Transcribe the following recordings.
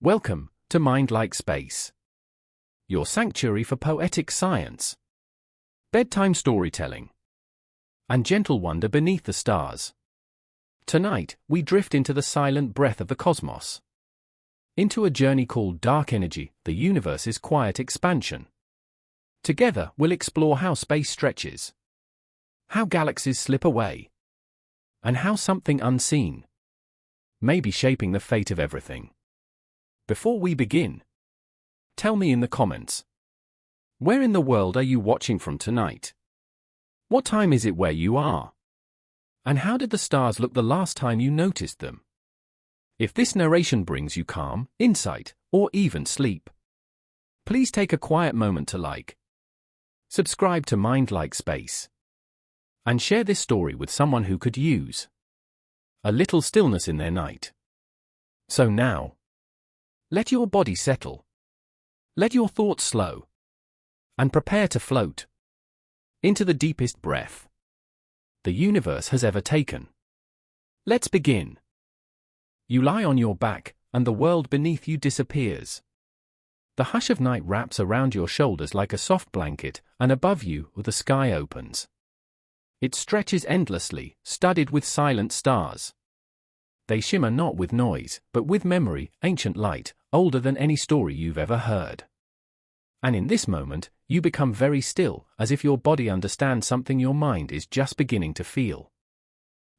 Welcome to Mind Like Space, your sanctuary for poetic science, bedtime storytelling, and gentle wonder beneath the stars. Tonight, we drift into the silent breath of the cosmos, into a journey called darkenergy, the universe's quiet expansion. Together, we'll explore how space stretches, how galaxies slip away, and how something unseen may be shaping the fate of everything. Before we begin, tell me in the comments, where in the world are you watching from tonight? What time is it where you are? And how did the stars look the last time you noticed them? If this narration brings you calm, insight, or even sleep, please take a quiet moment to like, subscribe to Mind Like Space, and share this story with someone who could use a little stillness in their night. So now, let your body settle, let your thoughts slow, and prepare to float into the deepest breath the universe has ever taken. Let's begin. You lie on your back, and the world beneath you disappears. The hush of night wraps around your shoulders like a soft blanket, and above you, the sky opens. It stretches endlessly, studded with silent stars. They shimmer not with noise, but with memory, ancient light, older than any story you've ever heard. And in this moment, you become very still, as if your body understands something your mind is just beginning to feel.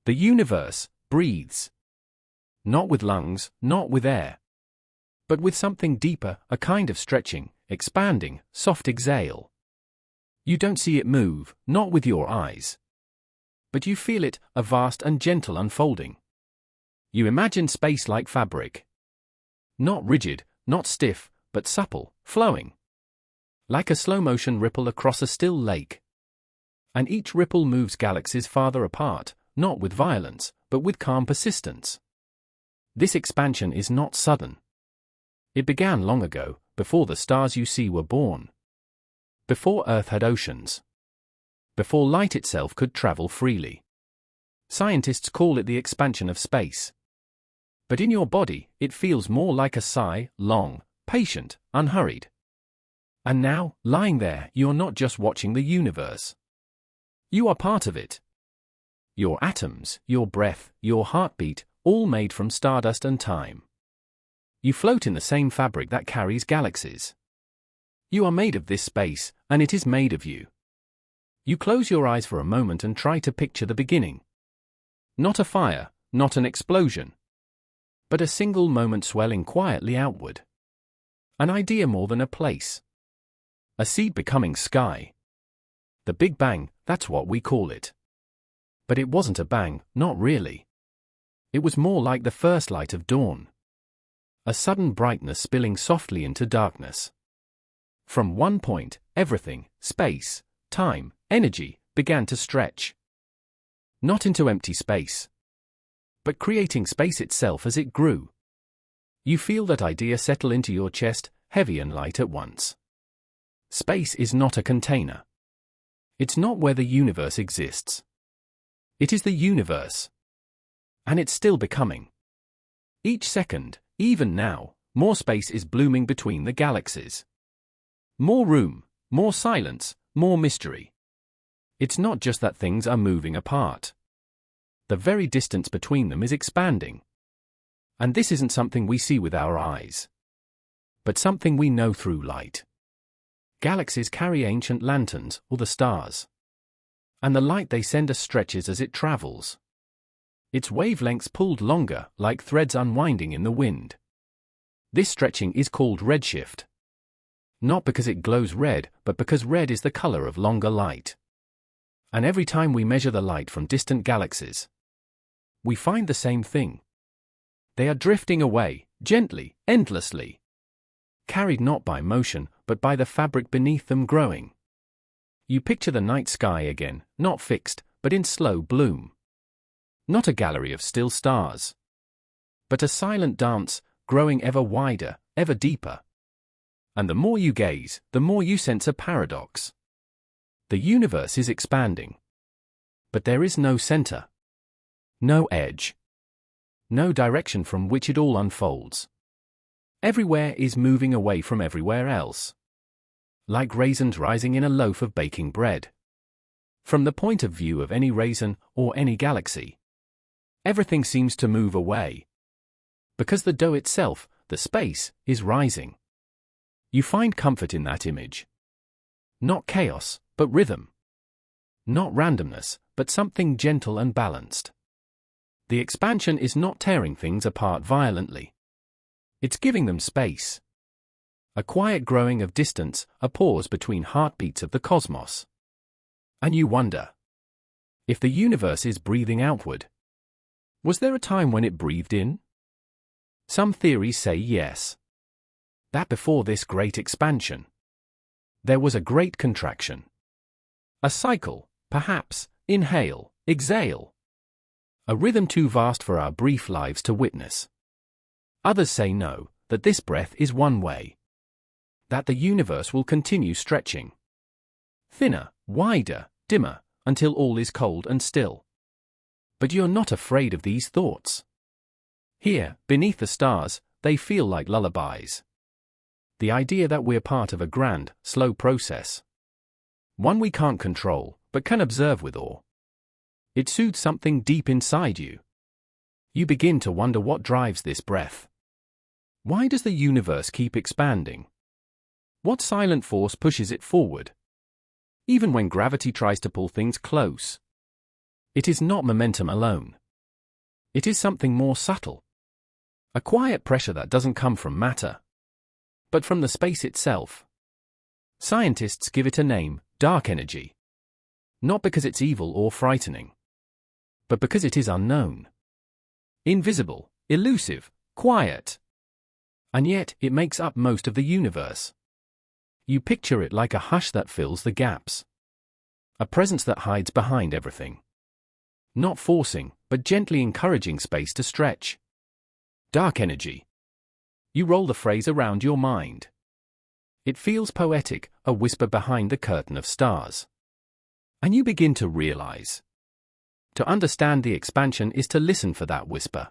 The universe breathes. Not with lungs, not with air, but with something deeper, a kind of stretching, expanding, soft exhale. You don't see it move, not with your eyes, but you feel it, a vast and gentle unfolding. You imagine space like fabric. Not rigid, not stiff, but supple, flowing. Like a slow-motion ripple across a still lake. And each ripple moves galaxies farther apart, not with violence, but with calm persistence. This expansion is not sudden. It began long ago, before the stars you see were born. Before Earth had oceans. Before light itself could travel freely. Scientists call it the expansion of space. But in your body, it feels more like a sigh, long, patient, unhurried. And now, lying there, you're not just watching the universe. You are part of it. Your atoms, your breath, your heartbeat, all made from stardust and time. You float in the same fabric that carries galaxies. You are made of this space, and it is made of you. You close your eyes for a moment and try to picture the beginning. Not a fire, not an explosion, but a single moment swelling quietly outward. An idea more than a place. A seed becoming sky. The Big Bang, that's what we call it. But it wasn't a bang, not really. It was more like the first light of dawn. A sudden brightness spilling softly into darkness. From one point, everything, space, time, energy, began to stretch. Not into empty space, but creating space itself as it grew. You feel that idea settle into your chest, heavy and light at once. Space is not a container. It's not where the universe exists. It is the universe. And it's still becoming. Each second, even now, more space is blooming between the galaxies. More room, more silence, more mystery. It's not just that things are moving apart. The very distance between them is expanding. And this isn't something we see with our eyes, but something we know through light. Galaxies carry ancient lanterns, or the stars. And the light they send us stretches as it travels. Its wavelengths pulled longer, like threads unwinding in the wind. This stretching is called redshift. Not because it glows red, but because red is the color of longer light. And every time we measure the light from distant galaxies, we find the same thing. They are drifting away, gently, endlessly. Carried not by motion, but by the fabric beneath them growing. You picture the night sky again, not fixed, but in slow bloom. Not a gallery of still stars, but a silent dance, growing ever wider, ever deeper. And the more you gaze, the more you sense a paradox. The universe is expanding, but there is no center, no edge, no direction from which it all unfolds. Everywhere is moving away from everywhere else. Like raisins rising in a loaf of baking bread. From the point of view of any raisin or any galaxy, everything seems to move away. Because the dough itself, the space, is rising. You find comfort in that image. Not chaos, but rhythm. Not randomness, but something gentle and balanced. The expansion is not tearing things apart violently. It's giving them space. A quiet growing of distance, a pause between heartbeats of the cosmos. And you wonder, if the universe is breathing outward, was there a time when it breathed in? Some theories say yes. That before this great expansion, there was a great contraction. A cycle, perhaps, inhale, exhale. A rhythm too vast for our brief lives to witness. Others say no, that this breath is one way. That the universe will continue stretching. Thinner, wider, dimmer, until all is cold and still. But you're not afraid of these thoughts. Here, beneath the stars, they feel like lullabies. The idea that we're part of a grand, slow process. One we can't control, but can observe with awe. It soothes something deep inside you. You begin to wonder what drives this breath. Why does the universe keep expanding? What silent force pushes it forward? Even when gravity tries to pull things close. It is not momentum alone. It is something more subtle. A quiet pressure that doesn't come from matter, but from the space itself. Scientists give it a name, darkenergy. Not because it's evil or frightening, but because it is unknown. Invisible, elusive, quiet. And yet, it makes up most of the universe. You picture it like a hush that fills the gaps. A presence that hides behind everything. Not forcing, but gently encouraging space to stretch. Darkenergy. You roll the phrase around your mind. It feels poetic, a whisper behind the curtain of stars. And you begin to realize. To understand the expansion is to listen for that whisper.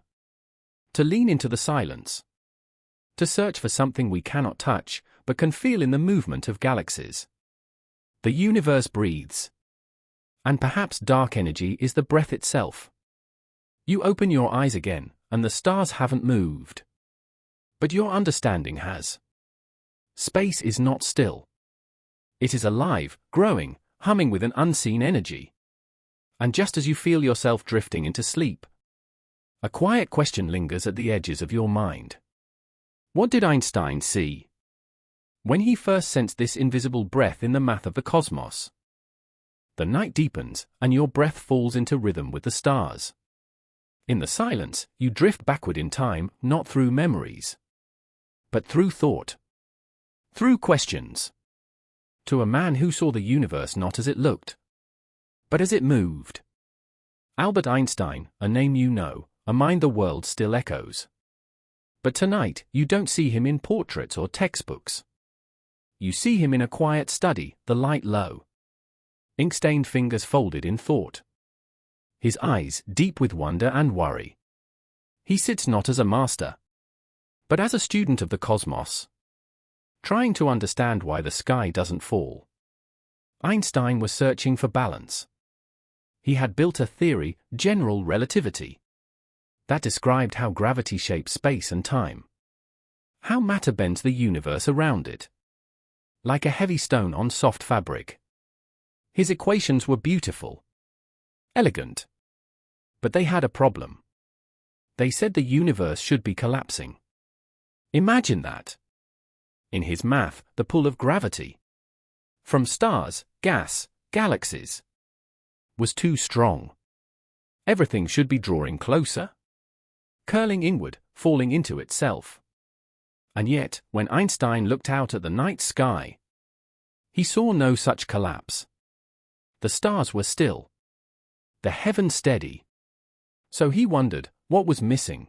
To lean into the silence. To search for something we cannot touch, but can feel in the movement of galaxies. The universe breathes. And perhaps dark energy is the breath itself. You open your eyes again, and the stars haven't moved. But your understanding has. Space is not still. It is alive, growing, humming with an unseen energy. And just as you feel yourself drifting into sleep, a quiet question lingers at the edges of your mind. What did Einstein see when he first sensed this invisible breath in the math of the cosmos? The night deepens, and your breath falls into rhythm with the stars. In the silence, you drift backward in time, not through memories, but through thought. Through questions. To a man who saw the universe not as it looked, but as it moved. Albert Einstein, a name you know, a mind the world still echoes. But tonight, you don't see him in portraits or textbooks. You see him in a quiet study, the light low. Ink-stained fingers folded in thought. His eyes deep with wonder and worry. He sits not as a master, but as a student of the cosmos, trying to understand why the sky doesn't fall. Einstein was searching for balance. He had built a theory, general relativity, that described how gravity shapes space and time. How matter bends the universe around it. Like a heavy stone on soft fabric. His equations were beautiful. Elegant. But they had a problem. They said the universe should be collapsing. Imagine that. In his math, the pull of gravity from stars, gas, galaxies was too strong. Everything should be drawing closer, curling inward, falling into itself. And yet, when Einstein looked out at the night sky, he saw no such collapse. The stars were still, the heavens steady. So he wondered, what was missing?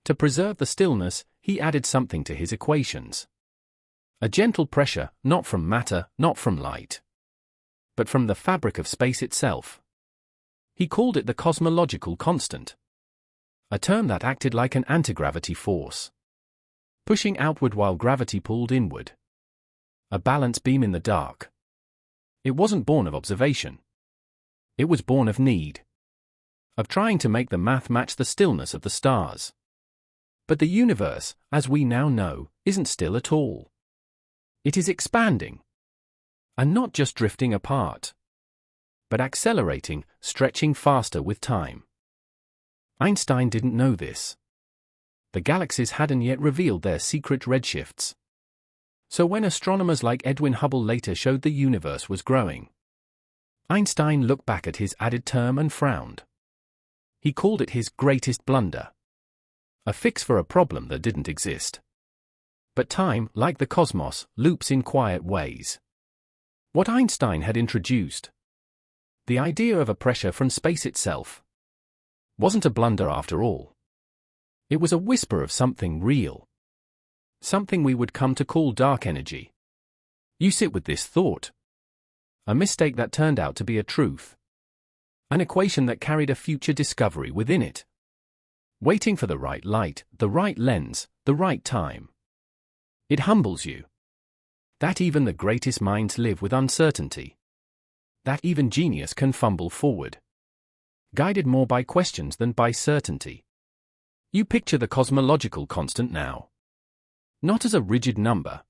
To preserve the stillness, he added something to his equations. A gentle pressure, not from matter, not from light, but from the fabric of space itself. He called it the cosmological constant, a term that acted like an anti-gravity force. pushing outward while gravity pulled inward. A balance beam in the dark. It wasn't born of observation. It was born of need. Of trying to make the math match the stillness of the stars. But the universe, as we now know, isn't still at all. It is expanding. And not just drifting apart, but accelerating, stretching faster with time. Einstein didn't know this. The galaxies hadn't yet revealed their secret redshifts. So when astronomers like Edwin Hubble later showed the universe was growing, Einstein looked back at his added term and frowned. He called it his greatest blunder. A fix for a problem that didn't exist. But time, like the cosmos, loops in quiet ways. What Einstein had introduced, the idea of a pressure from space itself, wasn't a blunder after all. It was a whisper of something real. Something we would come to call dark energy. You sit with this thought. A mistake that turned out to be a truth. An equation that carried a future discovery within it. Waiting for the right light, the right lens, the right time. It humbles you. That even the greatest minds live with uncertainty. That even genius can fumble forward. Guided more by questions than by certainty. You picture the cosmological constant now. Not as a rigid number,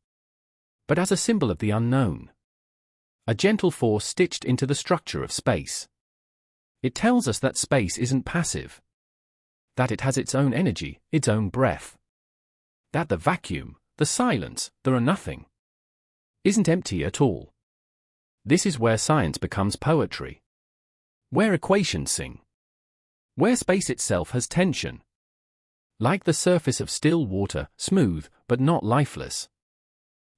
but as a symbol of the unknown. A gentle force stitched into the structure of space. It tells us that space isn't passive. That it has its own energy, its own breath. That the vacuum, the silence, there are nothing, isn't empty at all. This is where science becomes poetry. Where equations sing. Where space itself has tension. Like the surface of still water, smooth, but not lifeless.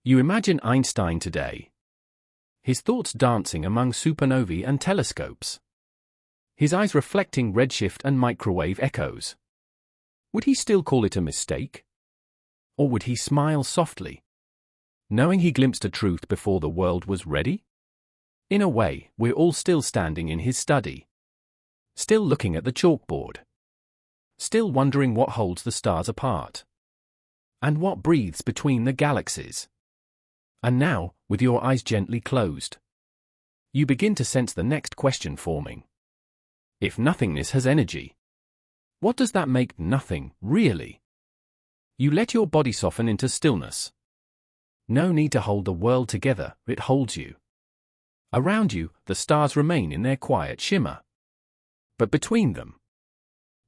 You imagine Einstein today. His thoughts dancing among supernovae and telescopes. His eyes reflecting redshift and microwave echoes. Would he still call it a mistake? Or would he smile softly, knowing he glimpsed a truth before the world was ready? In a way, we're all still standing in his study. Still looking at the chalkboard. Still wondering what holds the stars apart. And what breathes between the galaxies. And now, with your eyes gently closed, you begin to sense the next question forming. If nothingness has energy, what does that make nothing, really? You let your body soften into stillness. No need to hold the world together, it holds you. Around you, the stars remain in their quiet shimmer. But between them,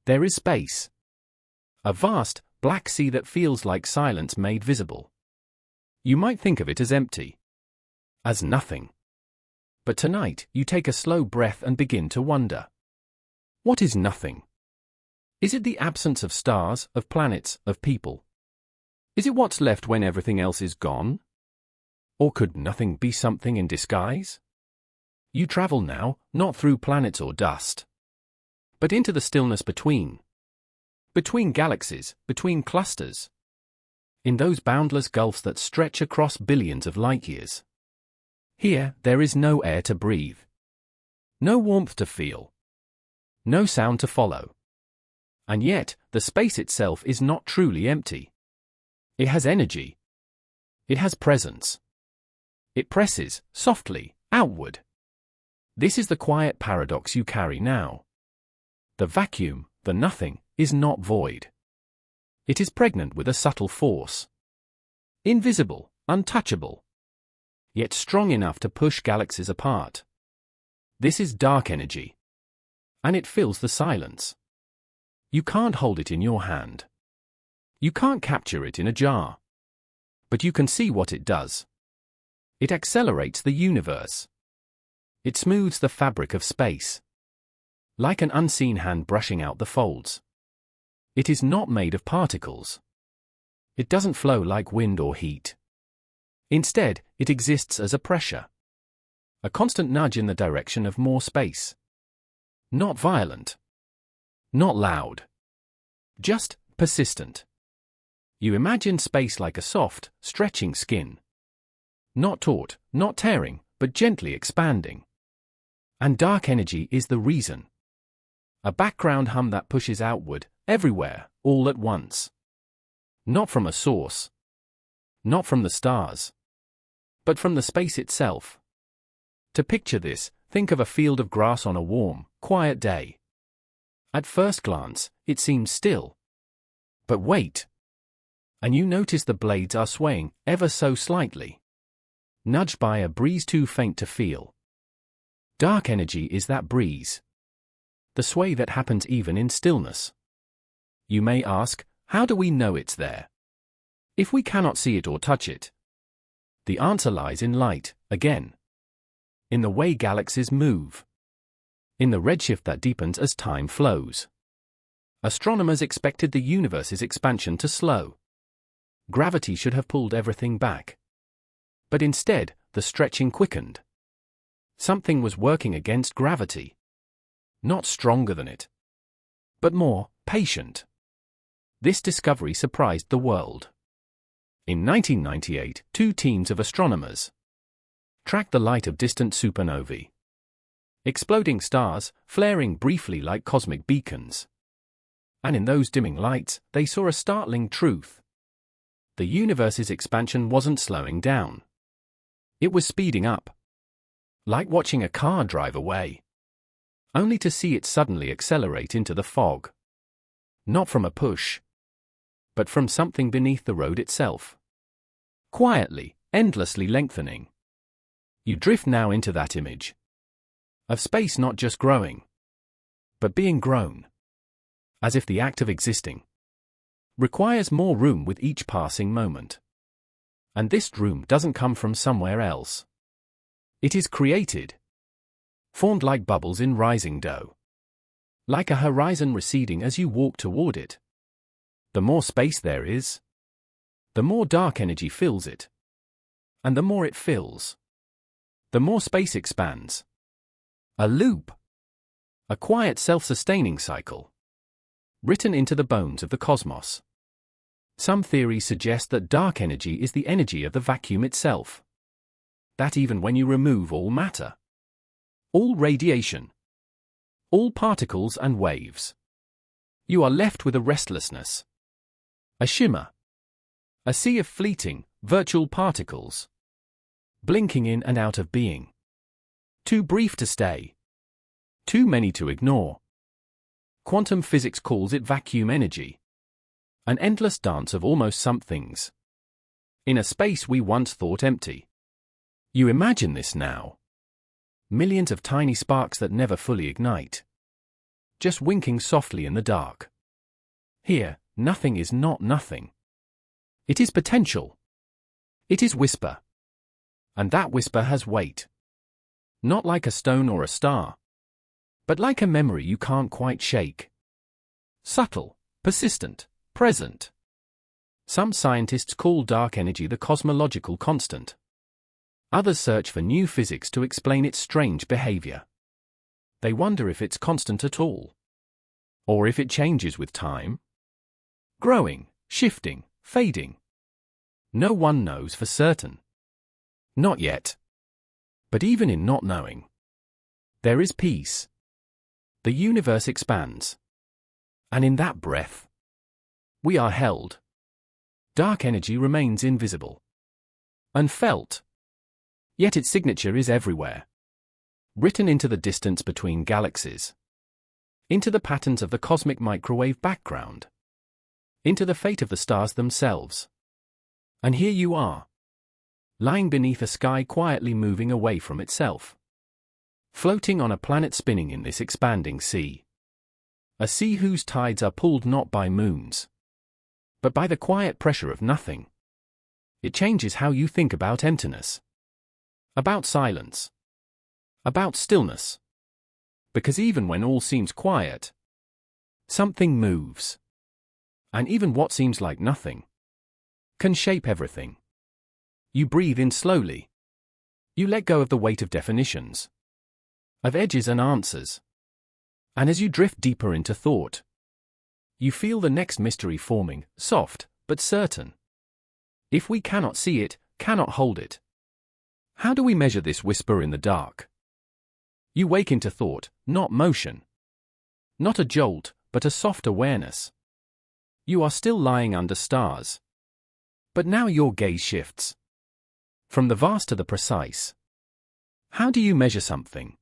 there is space. A vast, black sea that feels like silence made visible. You might think of it as empty. As nothing. But tonight, you take a slow breath and begin to wonder. What is nothing? Is it the absence of stars, of planets, of people? Is it what's left when everything else is gone? Or could nothing be something in disguise? You travel now, not through planets or dust, but into the stillness between. Between galaxies, between clusters. In those boundless gulfs that stretch across billions of light years. Here, there is no air to breathe. No warmth to feel. No sound to follow. And yet, the space itself is not truly empty. It has energy. It has presence. It presses, softly, outward. This is the quiet paradox you carry now. The vacuum, the nothing, is not void. It is pregnant with a subtle force. Invisible, untouchable. Yet strong enough to push galaxies apart. This is dark energy. And it fills the silence. You can't hold it in your hand. You can't capture it in a jar. But you can see what it does. It accelerates the universe. It smooths the fabric of space. Like an unseen hand brushing out the folds. It is not made of particles. It doesn't flow like wind or heat. Instead, it exists as a pressure. A constant nudge in the direction of more space. Not violent. Not loud. Just persistent. You imagine space like a soft, stretching skin. Not taut, not tearing, but gently expanding. And dark energy is the reason. A background hum that pushes outward, everywhere, all at once. Not from a source. Not from the stars. But from the space itself. To picture this, think of a field of grass on a warm, quiet day. At first glance, it seems still. But wait. And you notice the blades are swaying, ever so slightly. Nudged by a breeze too faint to feel. Dark energy is that breeze. The sway that happens even in stillness. You may ask, how do we know it's there? If we cannot see it or touch it. The answer lies in light, again. In the way galaxies move. In the redshift that deepens as time flows. Astronomers expected the universe's expansion to slow. Gravity should have pulled everything back. But instead, the stretching quickened. Something was working against gravity. Not stronger than it. But more patient. This discovery surprised the world. In 1998, two teams of astronomers tracked the light of distant supernovae. Exploding stars, flaring briefly like cosmic beacons. And in those dimming lights, they saw a startling truth. The universe's expansion wasn't slowing down. It was speeding up. Like watching a car drive away. Only to see it suddenly accelerate into the fog. Not from a push. But from something beneath the road itself. Quietly, endlessly lengthening. You drift now into that image. Of space not just growing. But being grown. As if the act of existing requires more room with each passing moment. And this room doesn't come from somewhere else. It is created. Formed like bubbles in rising dough. Like a horizon receding as you walk toward it. The more space there is, the more dark energy fills it. And the more it fills, the more space expands. A loop. A quiet self-sustaining cycle. Written into the bones of the cosmos. Some theories suggest that dark energy is the energy of the vacuum itself. That even when you remove all matter, all radiation, all particles and waves, you are left with a restlessness, a shimmer, a sea of fleeting, virtual particles, blinking in and out of being. Too brief to stay, too many to ignore. Quantum physics calls it vacuum energy. An endless dance of almost somethings. In a space we once thought empty. You imagine this now. Millions of tiny sparks that never fully ignite. Just winking softly in the dark. Here, nothing is not nothing. It is potential. It is whisper. And that whisper has weight. Not like a stone or a star. But like a memory you can't quite shake. Subtle, persistent, present. Some scientists call dark energy the cosmological constant. Others search for new physics to explain its strange behavior. They wonder if it's constant at all. Or if it changes with time. Growing, shifting, fading. No one knows for certain. Not yet. But even in not knowing, there is peace. The universe expands. And in that breath, we are held. Dark energy remains invisible. Unfelt. Yet its signature is everywhere. Written into the distance between galaxies. Into the patterns of the cosmic microwave background. Into the fate of the stars themselves. And here you are. Lying beneath a sky quietly moving away from itself. Floating on a planet spinning in this expanding sea. A sea whose tides are pulled not by moons, but by the quiet pressure of nothing. It changes how you think about emptiness. About silence. About stillness. Because even when all seems quiet, something moves. And even what seems like nothing can shape everything. You breathe in slowly. You let go of the weight of definitions, of edges and answers. And as you drift deeper into thought, you feel the next mystery forming, soft, but certain. If we cannot see it, cannot hold it, how do we measure this whisper in the dark? You wake into thought, not motion. Not a jolt, but a soft awareness. You are still lying under stars. But now your gaze shifts. From the vast to the precise. How do you measure something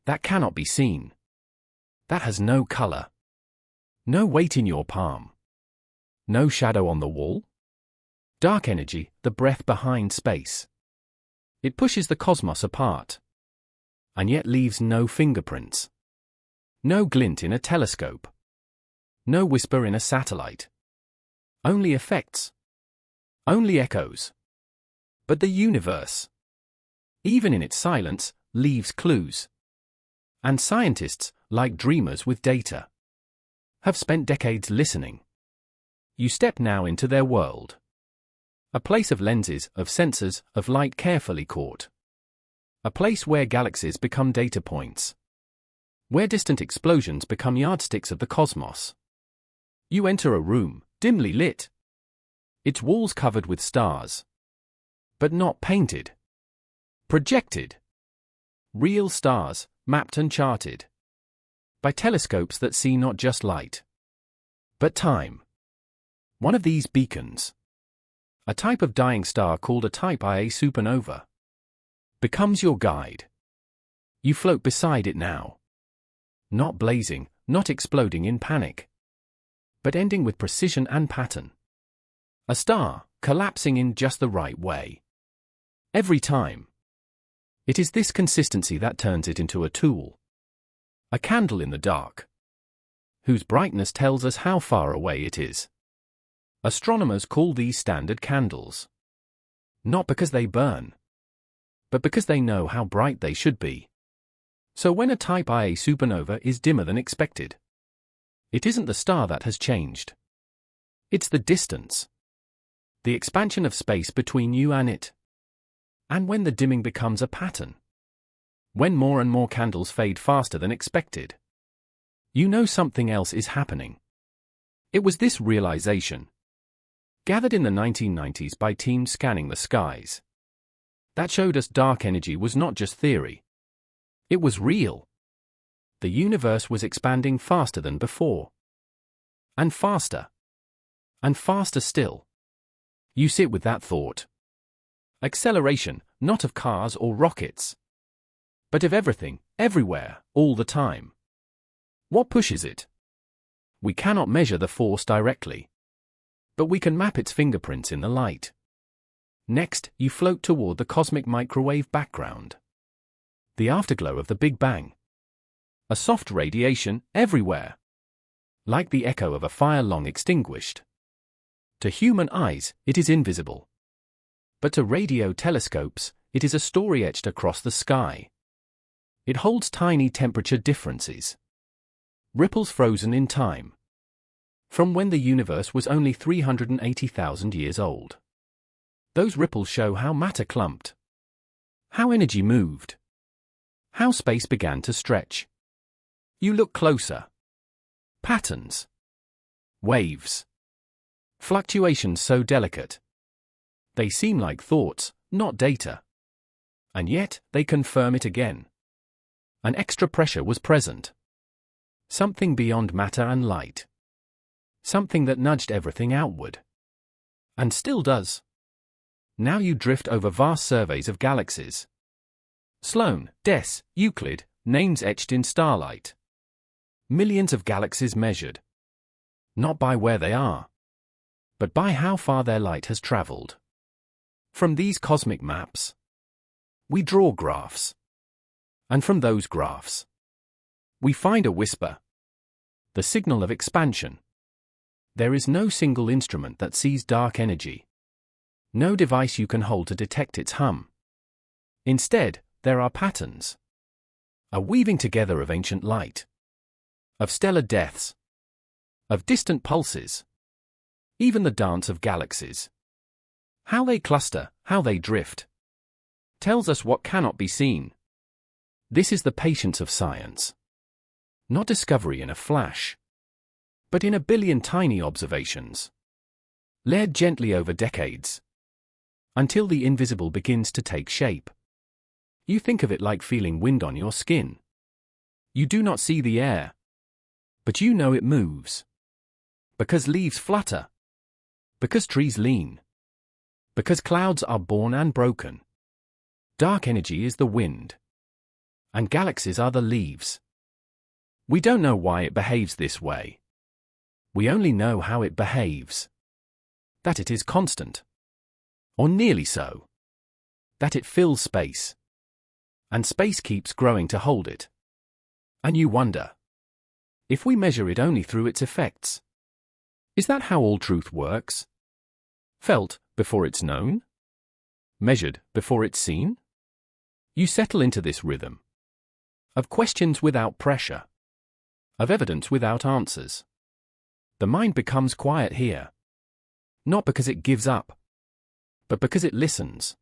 that cannot be seen? That has no color. No weight in your palm. No shadow on the wall? Dark energy, the breath behind space. It pushes the cosmos apart. And yet leaves no fingerprints. No glint in a telescope. No whisper in a satellite. Only effects. Only echoes. But the universe, even in its silence, leaves clues. And scientists, like dreamers with data, have spent decades listening. You step now into their world. A place of lenses, of sensors, of light carefully caught. A place where galaxies become data points. Where distant explosions become yardsticks of the cosmos. You enter a room, dimly lit. Its walls covered with stars. But not painted. Projected. Real stars, mapped and charted. By telescopes that see not just light, but time. One of these beacons, a type of dying star called a type Ia supernova, becomes your guide. You float beside it now. Not blazing, not exploding in panic, but ending with precision and pattern. A star, collapsing in just the right way. Every time. It is this consistency that turns it into a tool. A candle in the dark, whose brightness tells us how far away it is. Astronomers call these standard candles. Not because they burn, but because they know how bright they should be. So when a type Ia supernova is dimmer than expected, it isn't the star that has changed. It's the distance. The expansion of space between you and it. And when the dimming becomes a pattern, when more and more candles fade faster than expected, you know something else is happening. It was this realization, gathered in the 1990s by teams scanning the skies, that showed us dark energy was not just theory. It was real. The universe was expanding faster than before. And faster. And faster still. You sit with that thought. Acceleration, not of cars or rockets, but of everything, everywhere, all the time. What pushes it? We cannot measure the force directly, but we can map its fingerprints in the light. Next, you float toward the cosmic microwave background. The afterglow of the Big Bang. A soft radiation everywhere. Like the echo of a fire long extinguished. To human eyes, it is invisible. But to radio telescopes, it is a story etched across the sky. It holds tiny temperature differences. Ripples frozen in time. From when the universe was only 380,000 years old. Those ripples show how matter clumped. How energy moved. How space began to stretch. You look closer. Patterns. Waves. Fluctuations so delicate. They seem like thoughts, not data. And yet, they confirm it again. An extra pressure was present. Something beyond matter and light. Something that nudged everything outward. And still does. Now you drift over vast surveys of galaxies. Sloan, Des, Euclid, names etched in starlight. Millions of galaxies measured. Not by where they are, but by how far their light has traveled. From these cosmic maps, we draw graphs. And from those graphs, we find a whisper. The signal of expansion. There is no single instrument that sees dark energy. No device you can hold to detect its hum. Instead, there are patterns. A weaving together of ancient light. Of stellar deaths. Of distant pulses. Even the dance of galaxies. How they cluster, how they drift, tells us what cannot be seen. This is the patience of science. Not discovery in a flash, but in a billion tiny observations, layered gently over decades, until the invisible begins to take shape. You think of it like feeling wind on your skin. You do not see the air, but you know it moves. Because leaves flutter. Because trees lean. Because clouds are born and broken. Dark energy is the wind. And galaxies are the leaves. We don't know why it behaves this way. We only know how it behaves. That it is constant. Or nearly so. That it fills space. And space keeps growing to hold it. And you wonder, if we measure it only through its effects, is that how all truth works? Felt before it's known? Measured before it's seen? You settle into this rhythm of questions without pressure, of evidence without answers. The mind becomes quiet here, not because it gives up, but because it listens.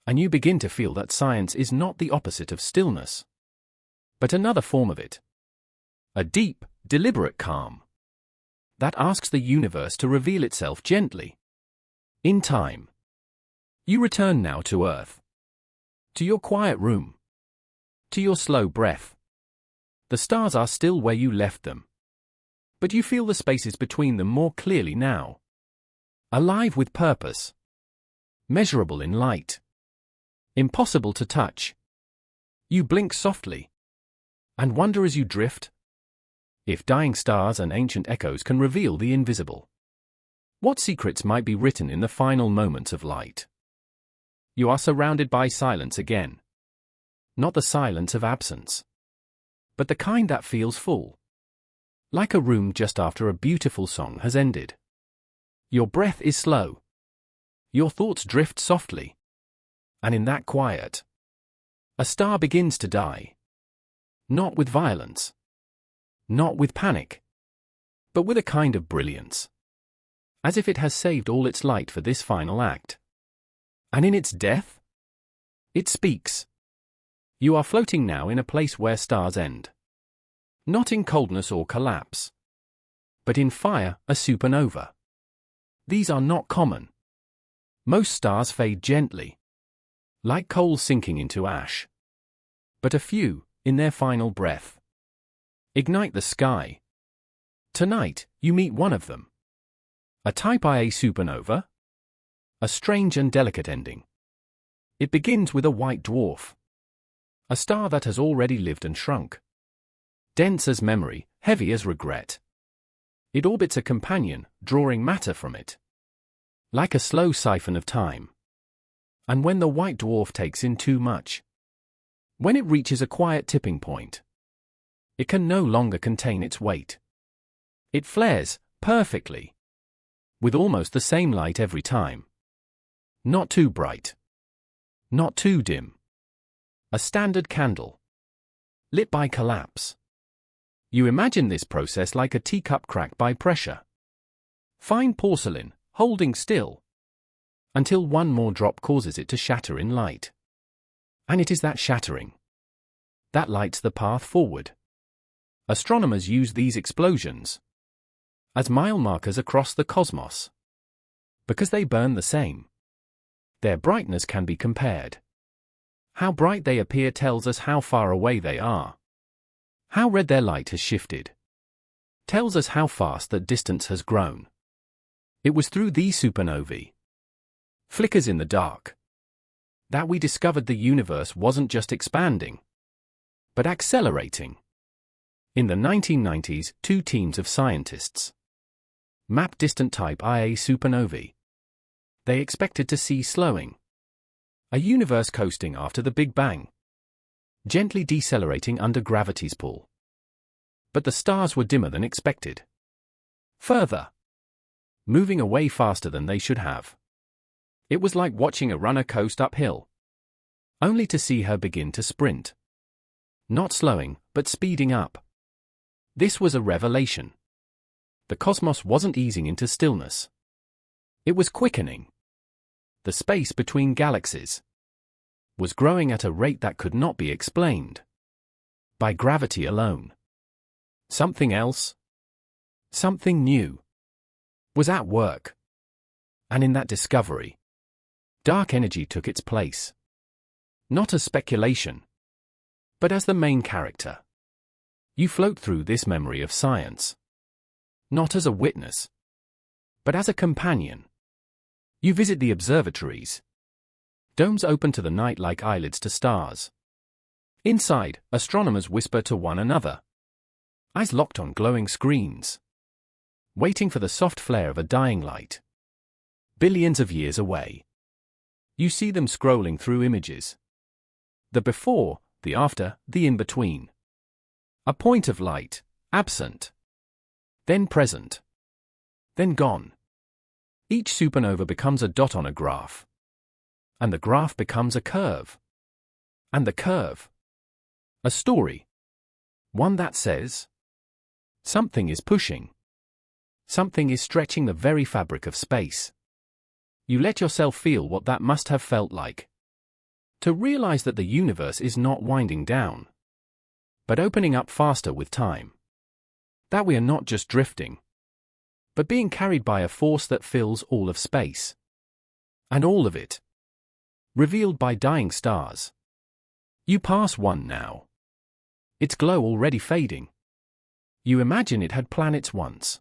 And you begin to feel that science is not the opposite of stillness, but another form of it. A deep, deliberate calm that asks the universe to reveal itself gently, in time. You return now to Earth, to your quiet room, to your slow breath. The stars are still where you left them, but you feel the spaces between them more clearly now. Alive with purpose, measurable in light, impossible to touch. You blink softly, and wonder as you drift, if dying stars and ancient echoes can reveal the invisible. What secrets might be written in the final moments of light? You are surrounded by silence again. Not the silence of absence, but the kind that feels full. Like a room just after a beautiful song has ended. Your breath is slow. Your thoughts drift softly. And in that quiet, a star begins to die. Not with violence. Not with panic. But with a kind of brilliance. As if it has saved all its light for this final act. And in its death, it speaks. You are floating now in a place where stars end. Not in coldness or collapse, but in fire, a supernova. These are not common. Most stars fade gently, like coal sinking into ash. But a few, in their final breath, ignite the sky. Tonight, you meet one of them. A type Ia supernova? A strange and delicate ending. It begins with a white dwarf. A star that has already lived and shrunk. Dense as memory, heavy as regret. It orbits a companion, drawing matter from it. Like a slow siphon of time. And when the white dwarf takes in too much, when it reaches a quiet tipping point, it can no longer contain its weight. It flares, perfectly, with almost the same light every time. Not too bright. Not too dim. A standard candle. Lit by collapse. You imagine this process like a teacup cracked by pressure. Fine porcelain, holding still, until one more drop causes it to shatter in light. And it is that shattering that lights the path forward. Astronomers use these explosions as mile markers across the cosmos, because they burn the same. Their brightness can be compared. How bright they appear tells us how far away they are. How red their light has shifted tells us how fast that distance has grown. It was through these supernovae, flickers in the dark, that we discovered the universe wasn't just expanding, but accelerating. In the 1990s, two teams of scientists mapped distant type Ia supernovae. They expected to see slowing, a universe coasting after the Big Bang, gently decelerating under gravity's pull. But the stars were dimmer than expected. Further, moving away faster than they should have. It was like watching a runner coast uphill, only to see her begin to sprint. Not slowing, but speeding up. This was a revelation. The cosmos wasn't easing into stillness. It was quickening. The space between galaxies was growing at a rate that could not be explained by gravity alone. Something else, something new, was at work. And in that discovery, dark energy took its place. Not as speculation, but as the main character. You float through this memory of science, not as a witness, but as a companion. You visit the observatories. Domes open to the night like eyelids to stars. Inside, astronomers whisper to one another, eyes locked on glowing screens, waiting for the soft flare of a dying light. Billions of years away. You see them scrolling through images. The before, the after, the in-between. A point of light, absent. Then present. Then gone. Each supernova becomes a dot on a graph. And the graph becomes a curve. And the curve, a story. One that says, something is pushing. Something is stretching the very fabric of space. You let yourself feel what that must have felt like. To realize that the universe is not winding down, but opening up faster with time. That we are not just drifting, but being carried by a force that fills all of space. And all of it, revealed by dying stars. You pass one now. Its glow already fading. You imagine it had planets once.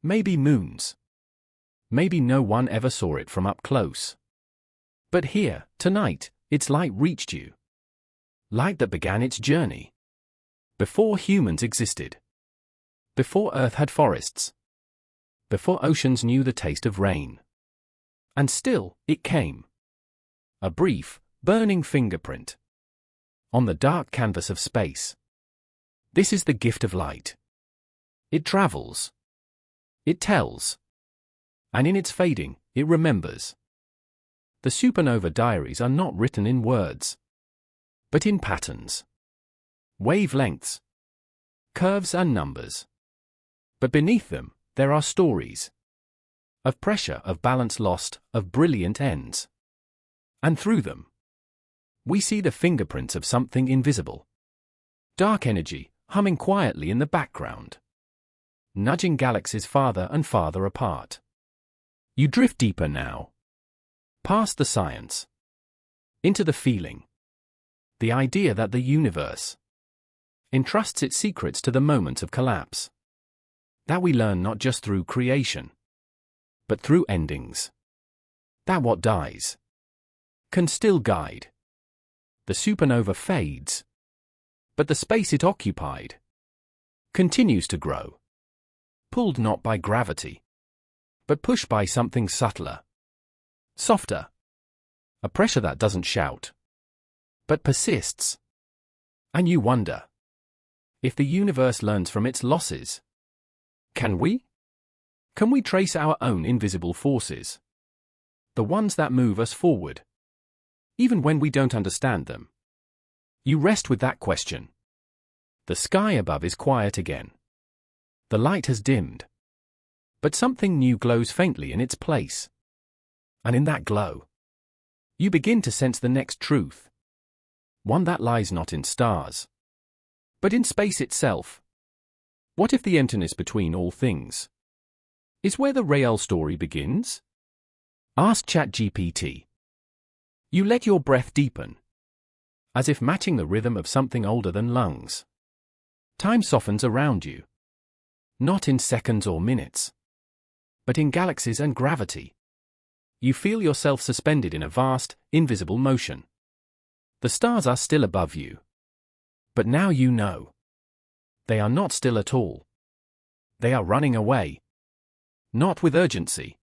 Maybe moons. Maybe no one ever saw it from up close. But here, tonight, its light reached you. Light that began its journey. Before humans existed. Before Earth had forests. Before oceans knew the taste of rain. And still, it came. A brief, burning fingerprint. On the dark canvas of space. This is the gift of light. It travels. It tells. And in its fading, it remembers. The supernova diaries are not written in words, but in patterns. Wavelengths. Curves and numbers. But beneath them, there are stories. Of pressure, of balance lost, of brilliant ends. And through them, we see the fingerprints of something invisible. Dark energy, humming quietly in the background. Nudging galaxies farther and farther apart. You drift deeper now. Past the science. Into the feeling. The idea that the universe entrusts its secrets to the moment of collapse. That we learn not just through creation, but through endings. That what dies can still guide. The supernova fades, but the space it occupied continues to grow. Pulled not by gravity, but pushed by something subtler. Softer. A pressure that doesn't shout, but persists. And you wonder, if the universe learns from its losses, can we? Can we trace our own invisible forces? The ones that move us forward, even when we don't understand them. You rest with that question. The sky above is quiet again. The light has dimmed. But something new glows faintly in its place. And in that glow, you begin to sense the next truth. One that lies not in stars, but in space itself. What if the emptiness between all things is where the real story begins? Ask ChatGPT. You let your breath deepen, as if matching the rhythm of something older than lungs. Time softens around you, not in seconds or minutes, but in galaxies and gravity. You feel yourself suspended in a vast, invisible motion. The stars are still above you. But now you know. They are not still at all. They are running away. Not with urgency,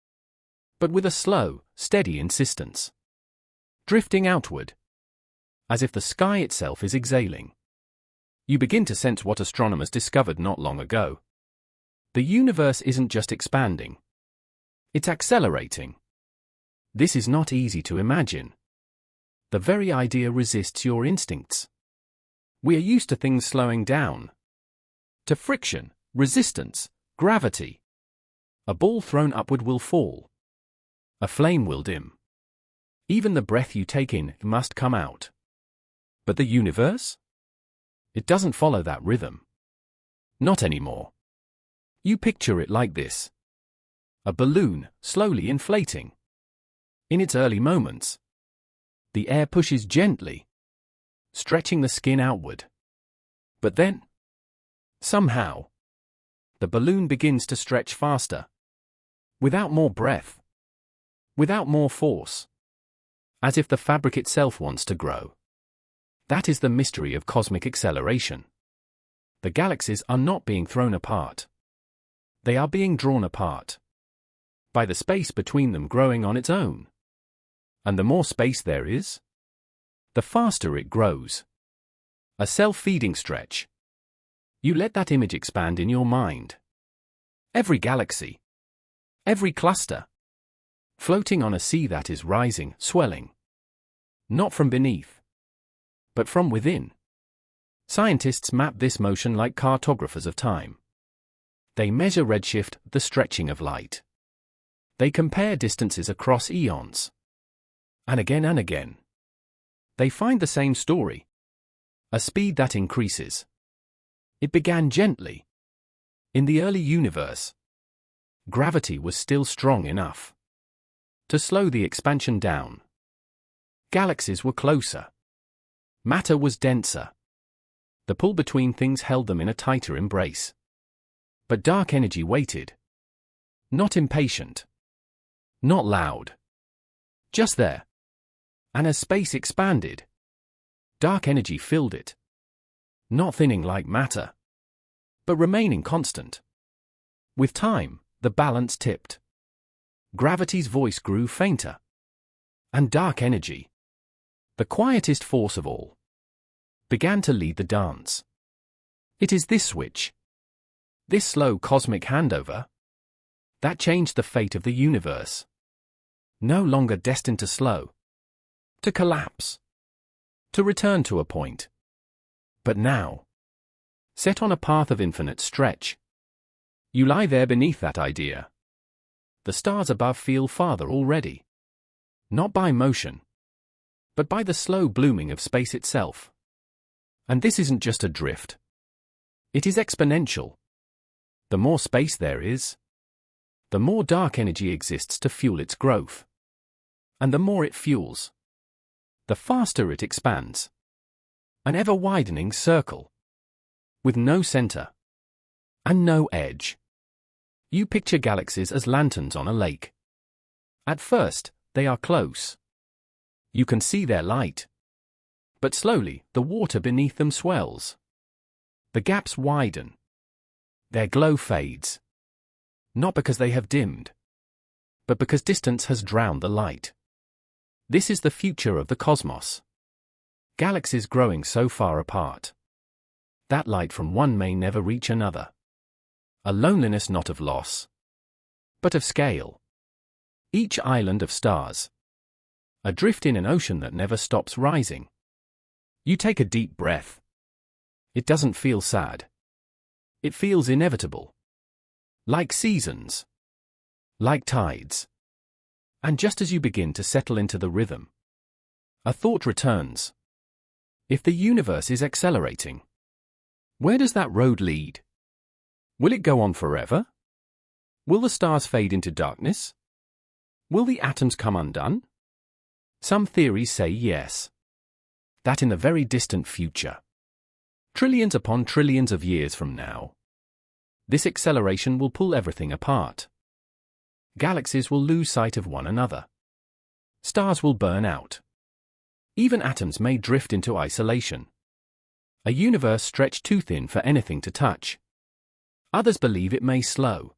but with a slow, steady insistence. Drifting outward, as if the sky itself is exhaling. You begin to sense what astronomers discovered not long ago. The universe isn't just expanding. It's accelerating. This is not easy to imagine. The very idea resists your instincts. We are used to things slowing down. To friction, resistance, gravity. A ball thrown upward will fall. A flame will dim. Even the breath you take in must come out. But the universe? It doesn't follow that rhythm. Not anymore. You picture it like this. A balloon, slowly inflating. In its early moments, the air pushes gently, stretching the skin outward. But then, somehow, The balloon begins to stretch faster. Without more breath. Without more force. As if the fabric itself wants to grow. That is the mystery of cosmic acceleration. The galaxies are not being thrown apart. They are being drawn apart. By the space between them growing on its own. And the more space there is, the faster it grows. A self-feeding stretch. You let that image expand in your mind. Every galaxy. Every cluster. Floating on a sea that is rising, swelling. Not from beneath, but from within. Scientists map this motion like cartographers of time. They measure redshift, the stretching of light. They compare distances across eons. And again. They find the same story. A speed that increases. It began gently. In the early universe, gravity was still strong enough to slow the expansion down. Galaxies were closer. Matter was denser. The pull between things held them in a tighter embrace. But dark energy waited. Not impatient. Not loud. Just there. And as space expanded, dark energy filled it. Not thinning like matter, but remaining constant. With time, the balance tipped. Gravity's voice grew fainter. And dark energy, the quietest force of all, began to lead the dance. It is this switch, this slow cosmic handover, that changed the fate of the universe. No longer destined to slow, to collapse, to return to a point. But now, set on a path of infinite stretch. You lie there beneath that idea. The stars above feel farther already. Not by motion, but by the slow blooming of space itself. And this isn't just a drift. It is exponential. The more space there is, the more dark energy exists to fuel its growth. And the more it fuels, the faster it expands. An ever-widening circle. With no center. And no edge. You picture galaxies as lanterns on a lake. At first, they are close. You can see their light. But slowly, the water beneath them swells. The gaps widen. Their glow fades. Not because they have dimmed, but because distance has drowned the light. This is the future of the cosmos. Galaxies growing so far apart. That light from one may never reach another. A loneliness not of loss, but of scale. Each island of stars. Adrift in an ocean that never stops rising. You take a deep breath. It doesn't feel sad. It feels inevitable. Like seasons. Like tides. And just as you begin to settle into the rhythm, a thought returns. If the universe is accelerating, where does that road lead? Will it go on forever? Will the stars fade into darkness? Will the atoms come undone? Some theories say yes. That in the very distant future, trillions upon trillions of years from now, this acceleration will pull everything apart. Galaxies will lose sight of one another. Stars will burn out. Even atoms may drift into isolation. A universe stretched too thin for anything to touch. Others believe it may slow.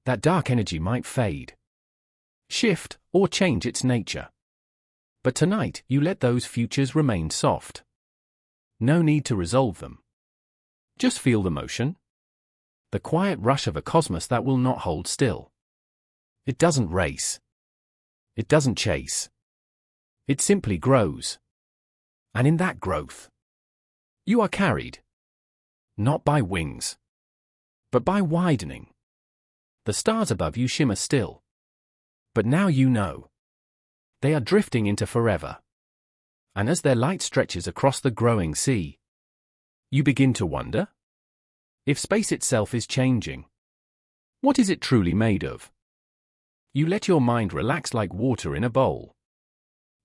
That dark energy might fade, shift, or change its nature. But tonight, you let those futures remain soft. No need to resolve them. Just feel the motion. The quiet rush of a cosmos that will not hold still. It doesn't race. It doesn't chase. It simply grows. And in that growth, you are carried. Not by wings, but by widening. The stars above you shimmer still. But now you know. They are drifting into forever. And as their light stretches across the growing sea, you begin to wonder? If space itself is changing, what is it truly made of? You let your mind relax like water in a bowl,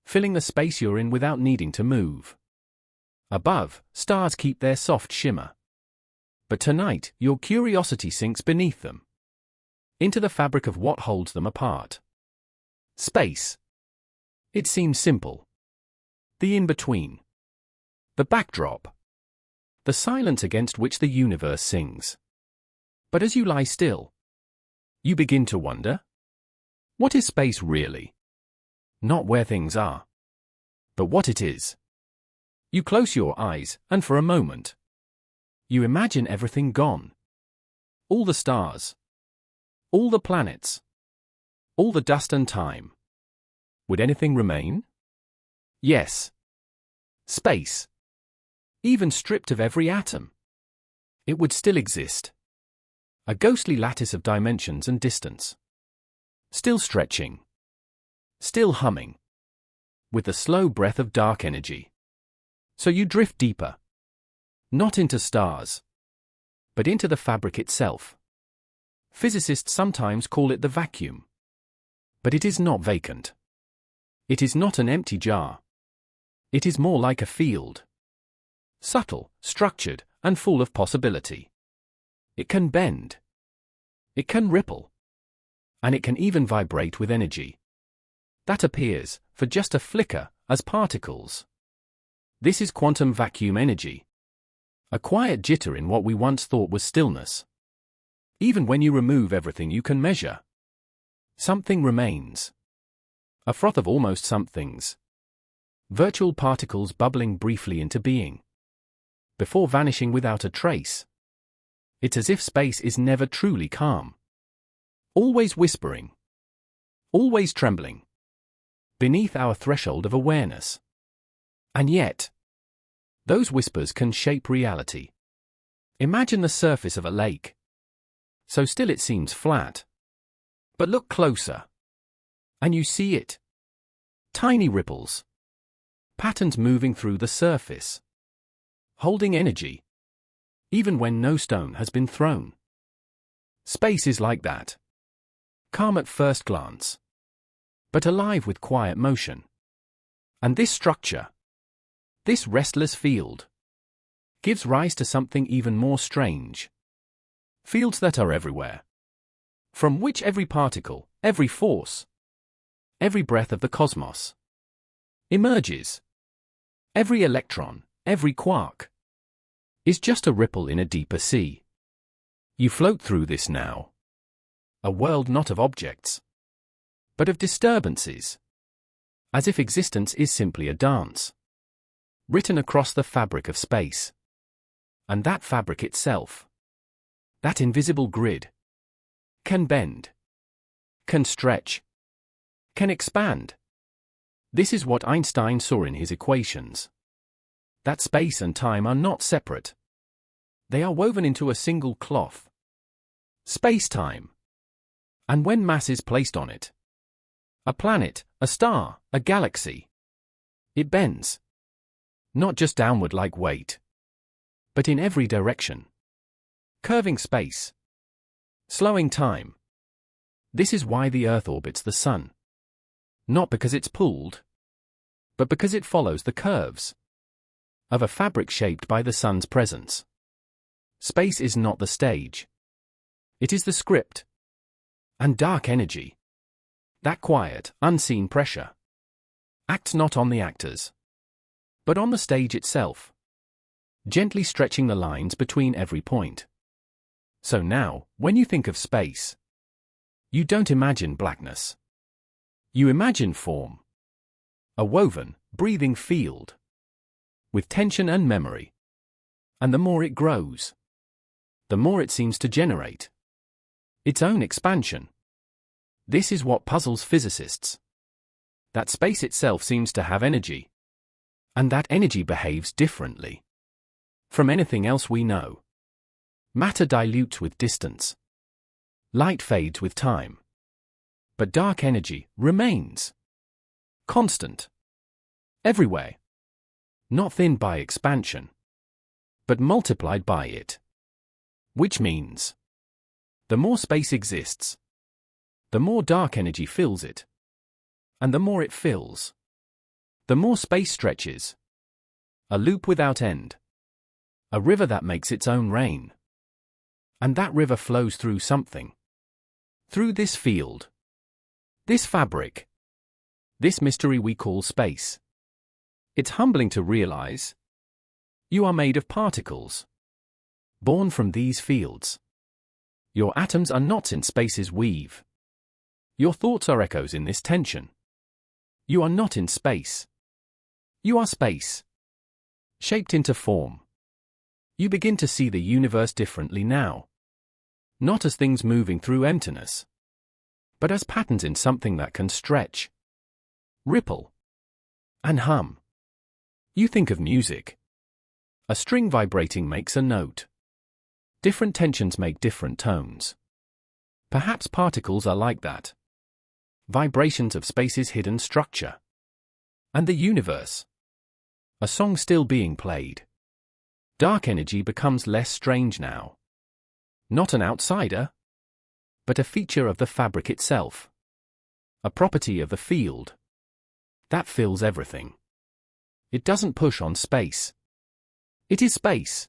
filling the space you're in without needing to move. Above, stars keep their soft shimmer. But tonight, your curiosity sinks beneath them, into the fabric of what holds them apart. Space. It seems simple. The in-between. The backdrop. The silence against which the universe sings. But as you lie still, you begin to wonder, what is space really? Not where things are, but what it is. You close your eyes, and for a moment, you imagine everything gone. All the stars, all the planets, all the dust and time. Would anything remain? Yes. Space. Even stripped of every atom, it would still exist. A ghostly lattice of dimensions and distance. Still stretching. Still humming. With the slow breath of dark energy. So you drift deeper. Not into stars, but into the fabric itself. Physicists sometimes call it the vacuum. But it is not vacant. It is not an empty jar. It is more like a field. Subtle, structured, and full of possibility. It can bend. It can ripple. And it can even vibrate with energy. That appears, for just a flicker, as particles. This is quantum vacuum energy. A quiet jitter in what we once thought was stillness. Even when you remove everything you can measure, something remains. A froth of almost somethings. Virtual particles bubbling briefly into being, before vanishing without a trace. It's as if space is never truly calm. Always whispering. Always trembling. Beneath our threshold of awareness. And yet, those whispers can shape reality. Imagine the surface of a lake. So still it seems flat. But look closer. And you see it. Tiny ripples. Patterns moving through the surface. Holding energy. Even when no stone has been thrown. Space is like that. Calm at first glance, but alive with quiet motion. And this structure, this restless field, gives rise to something even more strange. Fields that are everywhere. From which every particle, every force, every breath of the cosmos emerges. Every electron, every quark, is just a ripple in a deeper sea. You float through this now. A world not of objects, but of disturbances. As if existence is simply a dance, written across the fabric of space. And that fabric itself, that invisible grid, can bend, can stretch, can expand. This is what Einstein saw in his equations. That space and time are not separate. They are woven into a single cloth. Space-time. And when mass is placed on it, a planet, a star, a galaxy, it bends. Not just downward like weight, but in every direction. Curving space. Slowing time. This is why the Earth orbits the Sun. Not because it's pulled, but because it follows the curves of a fabric shaped by the Sun's presence. Space is not the stage. It is the script. And dark energy, that quiet, unseen pressure, acts not on the actors, but on the stage itself, gently stretching the lines between every point. So now, when you think of space, you don't imagine blackness. You imagine form. A woven, breathing field, with tension and memory. And the more it grows, the more it seems to generate its own expansion. This is what puzzles physicists. That space itself seems to have energy. And that energy behaves differently from anything else we know. Matter dilutes with distance. Light fades with time. But dark energy remains constant. Everywhere. Not thinned by expansion, but multiplied by it. Which means, the more space exists, the more dark energy fills it. And the more it fills, the more space stretches. A loop without end. A river that makes its own rain. And that river flows through something. Through this field. This fabric. This mystery we call space. It's humbling to realize you are made of particles, born from these fields. Your atoms are knots in space's weave. Your thoughts are echoes in this tension. You are not in space. You are space, shaped into form. You begin to see the universe differently now. Not as things moving through emptiness, but as patterns in something that can stretch, ripple, and hum. You think of music. A string vibrating makes a note. Different tensions make different tones. Perhaps particles are like that. Vibrations of space's hidden structure. And the universe. A song still being played. Dark energy becomes less strange now. Not an outsider, but a feature of the fabric itself. A property of the field. That fills everything. It doesn't push on space. It is space,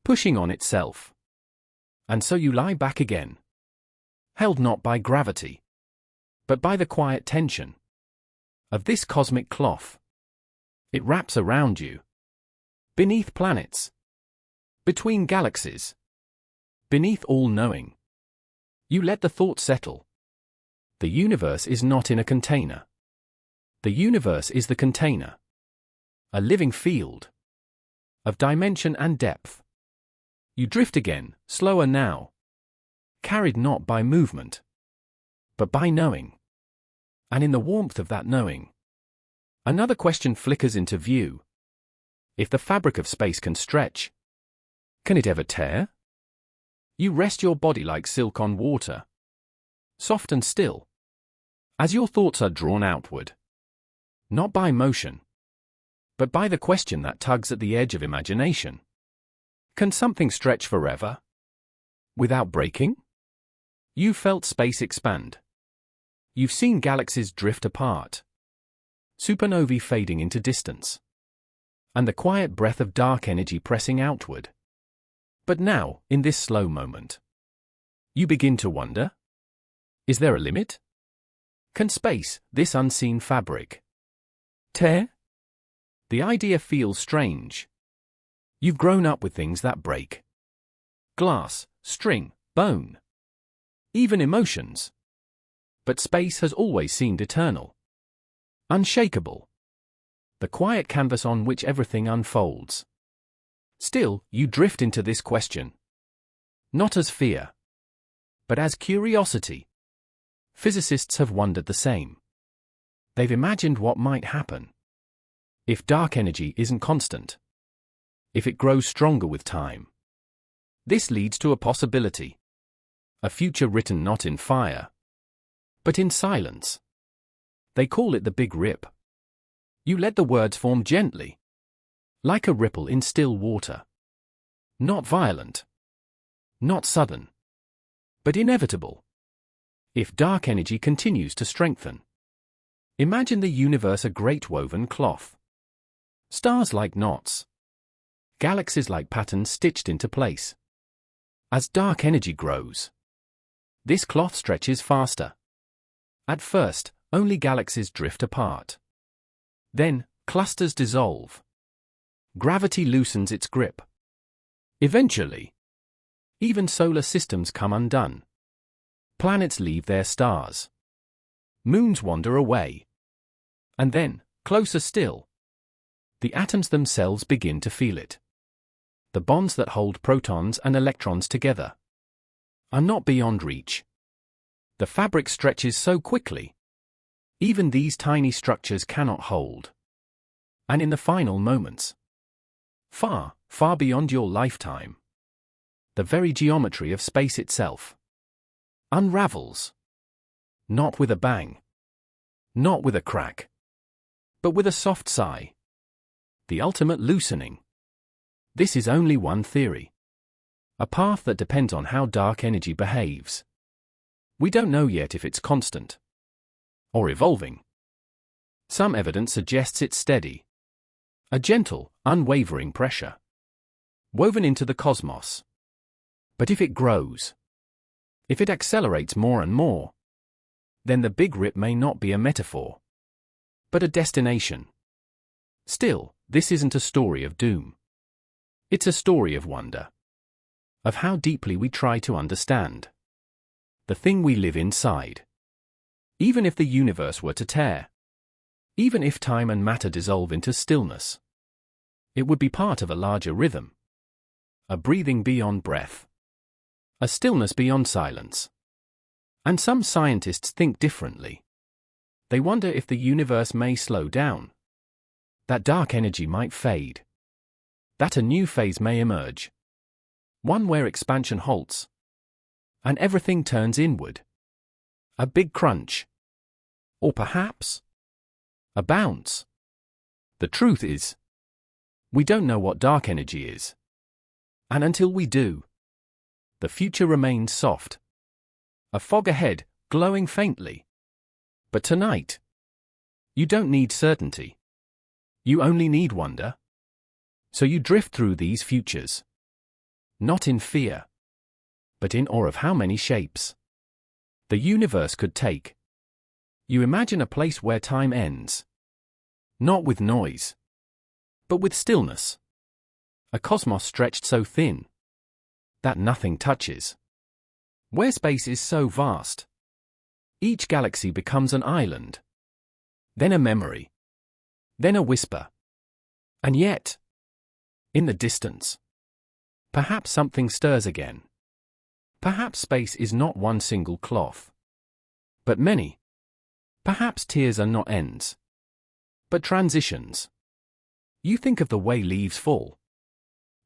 pushing on itself. And so you lie back again. Held not by gravity, but by the quiet tension of this cosmic cloth. It wraps around you. Beneath planets. Between galaxies. Beneath all knowing. You let the thought settle. The universe is not in a container. The universe is the container. A living field. Of dimension and depth. You drift again, slower now. Carried not by movement, but by knowing. And in the warmth of that knowing, another question flickers into view. If the fabric of space can stretch, can it ever tear? You rest your body like silk on water, soft and still, as your thoughts are drawn outward. Not by motion, but by the question that tugs at the edge of imagination. Can something stretch forever? Without breaking? You've felt space expand. You've seen galaxies drift apart. Supernovae fading into distance. And the quiet breath of dark energy pressing outward. But now, in this slow moment, you begin to wonder? Is there a limit? Can space, this unseen fabric, tear? The idea feels strange. You've grown up with things that break. Glass, string, bone. Even emotions. But space has always seemed eternal. Unshakable. The quiet canvas on which everything unfolds. Still, you drift into this question. Not as fear, but as curiosity. Physicists have wondered the same. They've imagined what might happen if dark energy isn't constant, if it grows stronger with time. This leads to a possibility. A future written not in fire, but in silence. They call it the Big Rip. You let the words form gently, like a ripple in still water. Not violent, not sudden, but inevitable. If dark energy continues to strengthen, imagine the universe a great woven cloth. Stars like knots, galaxies like patterns stitched into place. As dark energy grows, this cloth stretches faster. At first, only galaxies drift apart. Then, clusters dissolve. Gravity loosens its grip. Eventually, even solar systems come undone. Planets leave their stars. Moons wander away. And then, closer still, the atoms themselves begin to feel it. The bonds that hold protons and electrons together are not beyond reach. The fabric stretches so quickly, even these tiny structures cannot hold. And in the final moments, far, far beyond your lifetime, the very geometry of space itself unravels. Not with a bang, not with a crack, but with a soft sigh. The ultimate loosening. This is only one theory. A path that depends on how dark energy behaves. We don't know yet if it's constant or evolving. Some evidence suggests it's steady. A gentle, unwavering pressure, woven into the cosmos. But if it grows, if it accelerates more and more, then the Big Rip may not be a metaphor, but a destination. Still, this isn't a story of doom. It's a story of wonder, of how deeply we try to understand the thing we live inside. Even if the universe were to tear, even if time and matter dissolve into stillness, it would be part of a larger rhythm, a breathing beyond breath, a stillness beyond silence. And some scientists think differently. They wonder if the universe may slow down, that dark energy might fade, that a new phase may emerge, one where expansion halts, and everything turns inward. A big crunch. Or perhaps a bounce. The truth is, we don't know what dark energy is. And until we do, the future remains soft. A fog ahead, glowing faintly. But tonight, you don't need certainty. You only need wonder. So you drift through these futures. Not in fear, but in awe of how many shapes the universe could take. You imagine a place where time ends. Not with noise, but with stillness. A cosmos stretched so thin that nothing touches. Where space is so vast, each galaxy becomes an island, then a memory, then a whisper. And yet, in the distance, perhaps something stirs again. Perhaps space is not one single cloth, but many. Perhaps tears are not ends, but transitions. You think of the way leaves fall,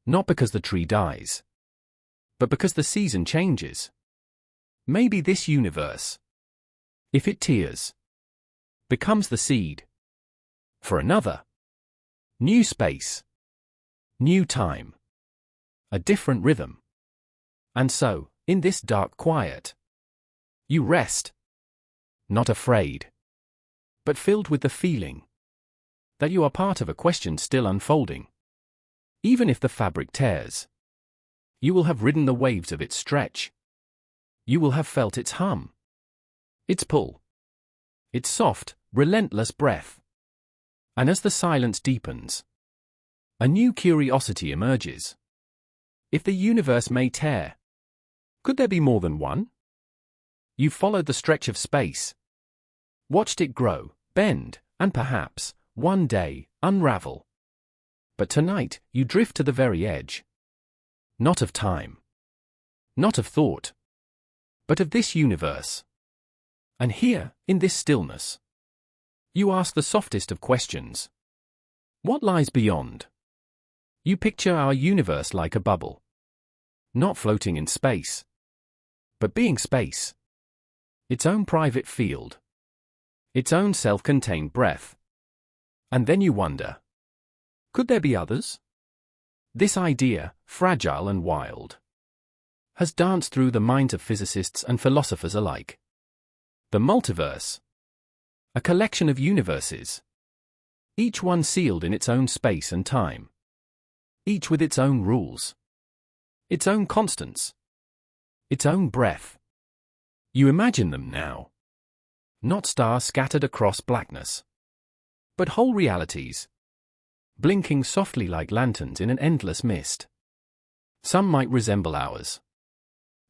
not because the tree dies, but because the season changes. Maybe this universe, if it tears, becomes the seed for another new space, new time, a different rhythm. And so, in this dark quiet, you rest, not afraid, but filled with the feeling that you are part of a question still unfolding. Even if the fabric tears, you will have ridden the waves of its stretch. You will have felt its hum, its pull, its soft, relentless breath. And as the silence deepens, a new curiosity emerges. If the universe may tear, could there be more than one? You followed the stretch of space, watched it grow, bend, and perhaps, one day, unravel. But tonight, you drift to the very edge. Not of time, not of thought, but of this universe. And here, in this stillness, you ask the softest of questions. What lies beyond? You picture our universe like a bubble, not floating in space, but being space. Its own private field, its own self-contained breath. And then you wonder, could there be others? This idea, fragile and wild, has danced through the minds of physicists and philosophers alike. The multiverse, a collection of universes, each one sealed in its own space and time, each with its own rules, its own constants, its own breath. You imagine them now, not stars scattered across blackness, but whole realities, blinking softly like lanterns in an endless mist. Some might resemble ours.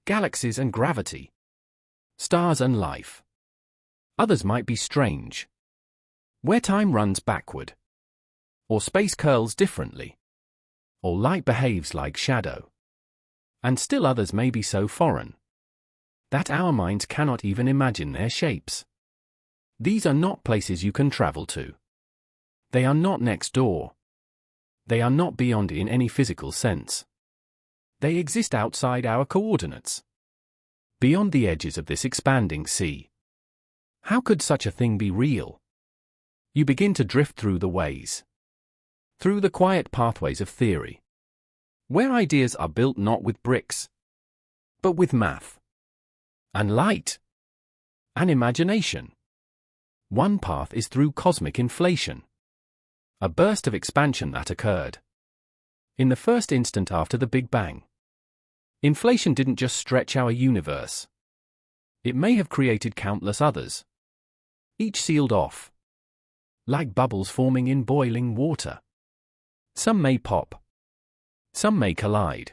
Galaxies and gravity, stars and life. Others might be strange, where time runs backward, or space curls differently, or light behaves like shadow. And still others may be so foreign that our minds cannot even imagine their shapes. These are not places you can travel to. They are not next door. They are not beyond in any physical sense. They exist outside our coordinates, beyond the edges of this expanding sea. How could such a thing be real? You begin to drift through the ways, through the quiet pathways of theory, where ideas are built not with bricks, but with math, and light, and imagination. One path is through cosmic inflation, a burst of expansion that occurred in the first instant after the Big Bang. Inflation didn't just stretch our universe. It may have created countless others, each sealed off, like bubbles forming in boiling water. Some may pop. Some may collide.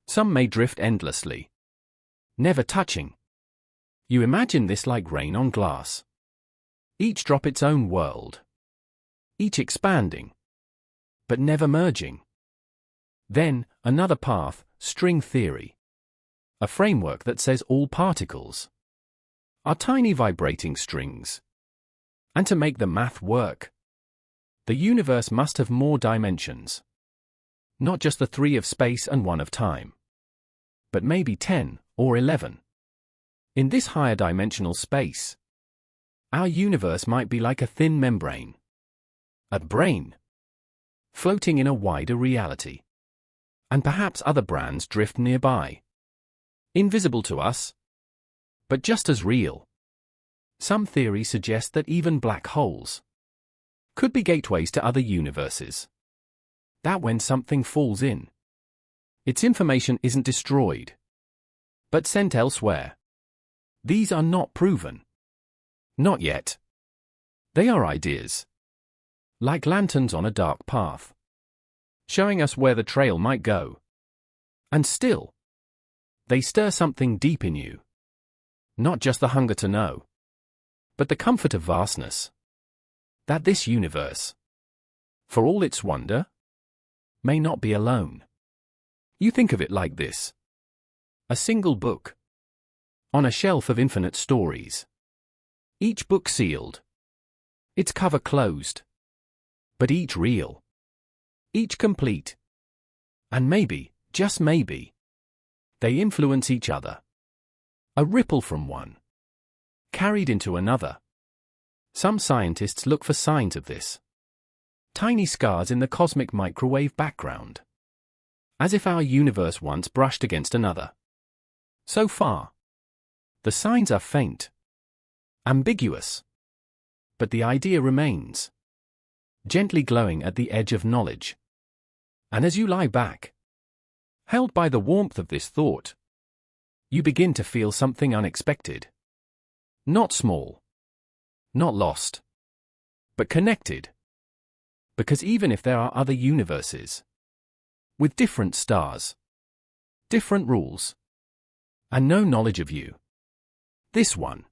Some may drift endlessly, never touching. You imagine this like rain on glass. Each drop its own world. Each expanding, but never merging. Then, another path, string theory. A framework that says all particles are tiny vibrating strings. And to make the math work, the universe must have more dimensions. Not just the 3 of space and 1 of time, but maybe 10 or 11. In this higher dimensional space, our universe might be like a thin membrane, a brain, floating in a wider reality. And perhaps other brands drift nearby, invisible to us, but just as real. Some theories suggest that even black holes could be gateways to other universes. That when something falls in, its information isn't destroyed, but sent elsewhere. These are not proven. Not yet. They are ideas, like lanterns on a dark path, showing us where the trail might go. And still, they stir something deep in you. Not just the hunger to know, but the comfort of vastness. That this universe, for all its wonder, may not be alone. You think of it like this: a single book, on a shelf of infinite stories. Each book sealed, its cover closed, but each real, each complete. And maybe, just maybe, they influence each other. A ripple from one, carried into another. Some scientists look for signs of this. Tiny scars in the cosmic microwave background, as if our universe once brushed against another. So far, the signs are faint, ambiguous, but the idea remains, gently glowing at the edge of knowledge. And as you lie back, held by the warmth of this thought, you begin to feel something unexpected. Not small, not lost, but connected. Because even if there are other universes, with different stars, different rules, and no knowledge of you, this one,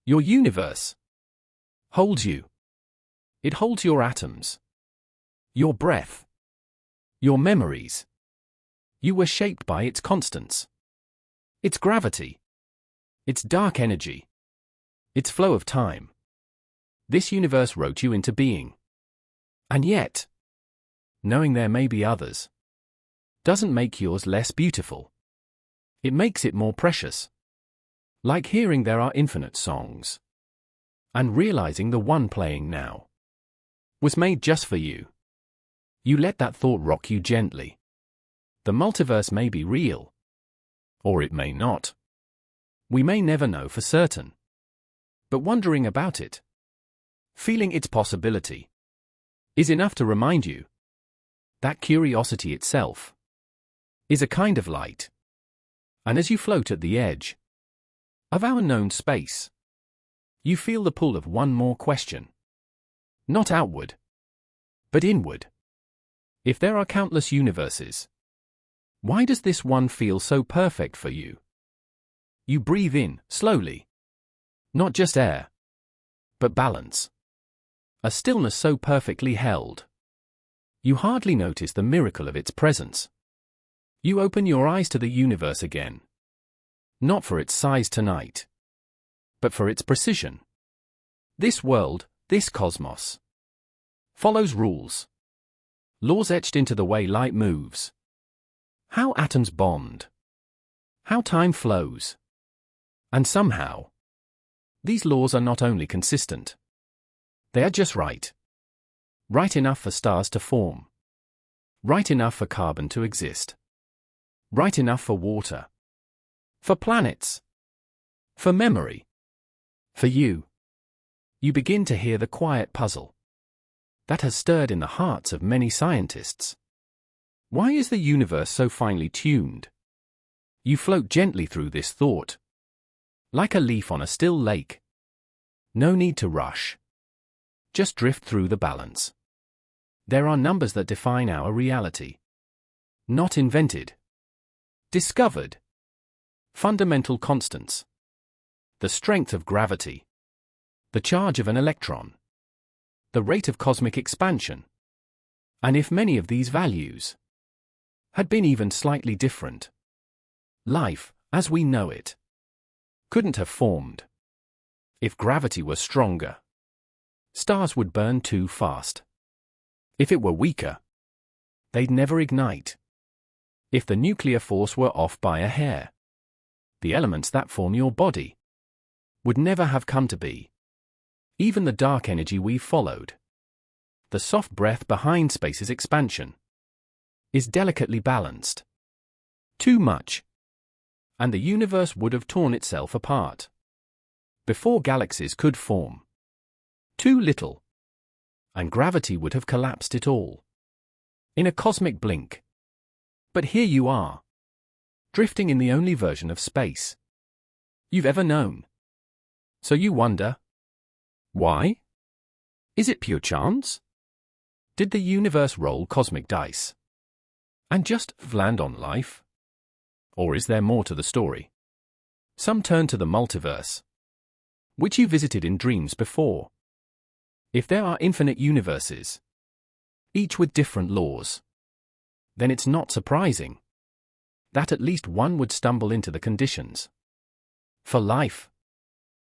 your universe, holds you. It holds your atoms, your breath, your memories. You were shaped by its constants, its gravity, its dark energy, its flow of time. This universe wrote you into being. And yet, knowing there may be others, doesn't make yours less beautiful. It makes it more precious. Like hearing there are infinite songs, and realizing the one playing now was made just for you. You let that thought rock you gently. The multiverse may be real, or it may not. We may never know for certain. But wondering about it, feeling its possibility, is enough to remind you that curiosity itself is a kind of light. And as you float at the edge of our known space, you feel the pull of one more question. Not outward, but inward. If there are countless universes, why does this one feel so perfect for you? You breathe in, slowly. Not just air, but balance. A stillness so perfectly held, you hardly notice the miracle of its presence. You open your eyes to the universe again. Not for its size tonight, but for its precision. This world, this cosmos, follows rules. Laws etched into the way light moves. How atoms bond. How time flows. And somehow, these laws are not only consistent, they are just right. Right enough for stars to form. Right enough for carbon to exist. Right enough for water. For planets. For memory. For you. You begin to hear the quiet puzzle that has stirred in the hearts of many scientists. Why is the universe so finely tuned? You float gently through this thought, like a leaf on a still lake. No need to rush. Just drift through the balance. There are numbers that define our reality. Not invented. Discovered. Fundamental constants. The strength of gravity. The charge of an electron. The rate of cosmic expansion. And if many of these values had been even slightly different, life, as we know it, couldn't have formed. If gravity were stronger, stars would burn too fast. If it were weaker, they'd never ignite. If the nuclear force were off by a hair, the elements that form your body would never have come to be. Even the dark energy we've followed, the soft breath behind space's expansion, is delicately balanced. Too much, and the universe would have torn itself apart before galaxies could form. Too little, and gravity would have collapsed it all in a cosmic blink. But here you are, drifting in the only version of space you've ever known. So you wonder, why? Is it pure chance? Did the universe roll cosmic dice and just land on life? Or is there more to the story? Some turn to the multiverse, which you visited in dreams before. If there are infinite universes, each with different laws, then it's not surprising that at least one would stumble into the conditions for life.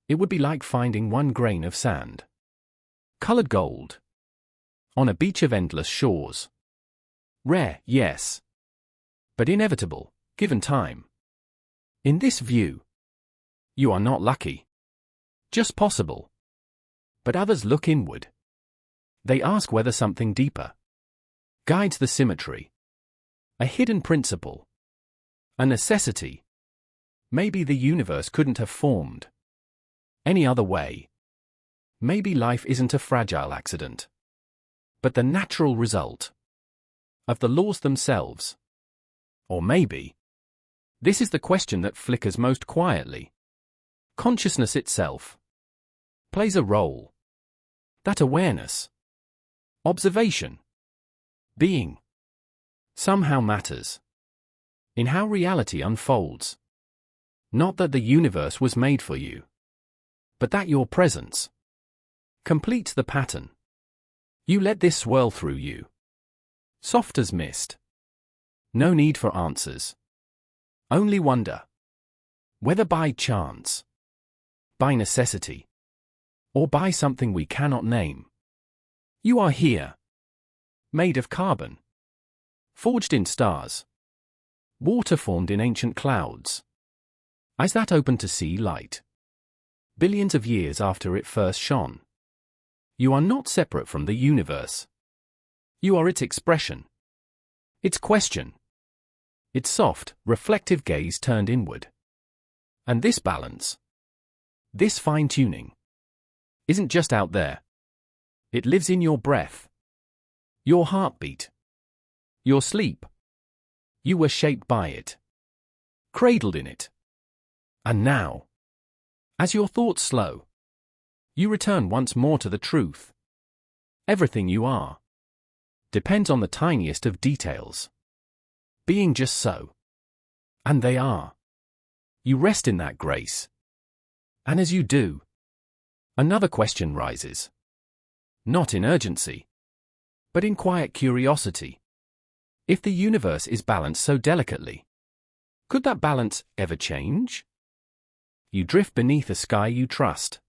It would be like finding one grain of sand, colored gold, on a beach of endless shores. Rare, yes, but inevitable, given time. In this view, you are not lucky, just possible. But others look inward. They ask whether something deeper guides the symmetry, a hidden principle, a necessity. Maybe the universe couldn't have formed any other way. Maybe life isn't a fragile accident, but the natural result of the laws themselves. Or maybe this is the question that flickers most quietly. Consciousness itself plays a role. That awareness, observation, being, somehow matters in how reality unfolds. Not that the universe was made for you, but that your presence completes the pattern. You let this swirl through you, soft as mist. No need for answers, only wonder. Whether by chance, by necessity, or by something we cannot name, you are here, made of carbon, forged in stars, water formed in ancient clouds, eyes that open to see light, billions of years after it first shone. You are not separate from the universe. You are its expression, its question, its soft, reflective gaze turned inward. And this balance, this fine-tuning, isn't just out there. It lives in your breath, your heartbeat, your sleep. You were shaped by it, cradled in it. And now, as your thoughts slow, you return once more to the truth. Everything you are depends on the tiniest of details being just so. And they are. You rest in that grace. And as you do, another question rises. Not in urgency, but in quiet curiosity. If the universe is balanced so delicately, could that balance ever change? You drift beneath a sky you trust.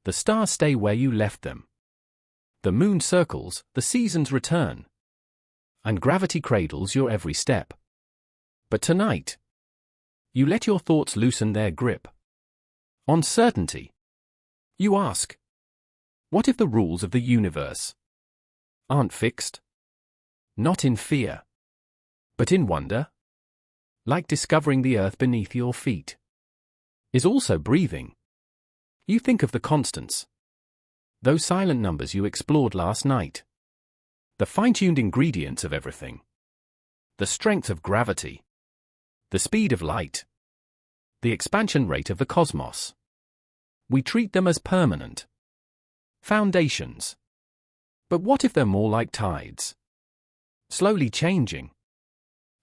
The stars stay where you left them. The moon circles, the seasons return. And gravity cradles your every step. But tonight, you let your thoughts loosen their grip on certainty. You ask, what if the rules of the universe aren't fixed? Not in fear, but in wonder? Like discovering the earth beneath your feet is also breathing. You think of the constants, those silent numbers you explored last night, the fine-tuned ingredients of everything, the strength of gravity, The speed of light. The expansion rate of the cosmos. We treat them as permanent foundations. But what if they're more like tides? Slowly changing.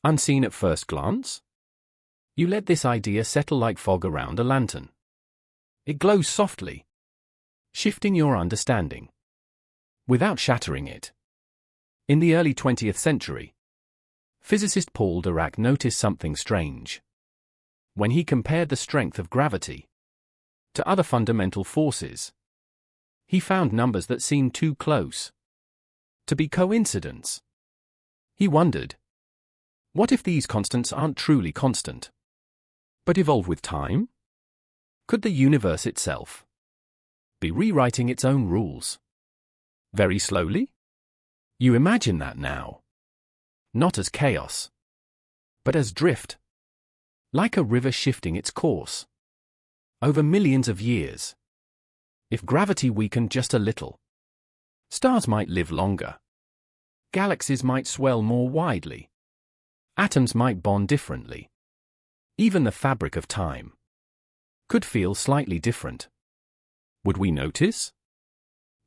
Unseen at first glance? You let this idea settle like fog around a lantern. It glows softly, shifting your understanding, without shattering it. In the early 20th century, physicist Paul Dirac noticed something strange. When he compared the strength of gravity to other fundamental forces, he found numbers that seemed too close to be coincidence. He wondered, what if these constants aren't truly constant, but evolve with time? Could the universe itself be rewriting its own rules? Very slowly? You imagine that now. Not as chaos, but as drift. Like a river shifting its course over millions of years. If gravity weakened just a little, stars might live longer. Galaxies might swell more widely. Atoms might bond differently. Even the fabric of time could feel slightly different. Would we notice?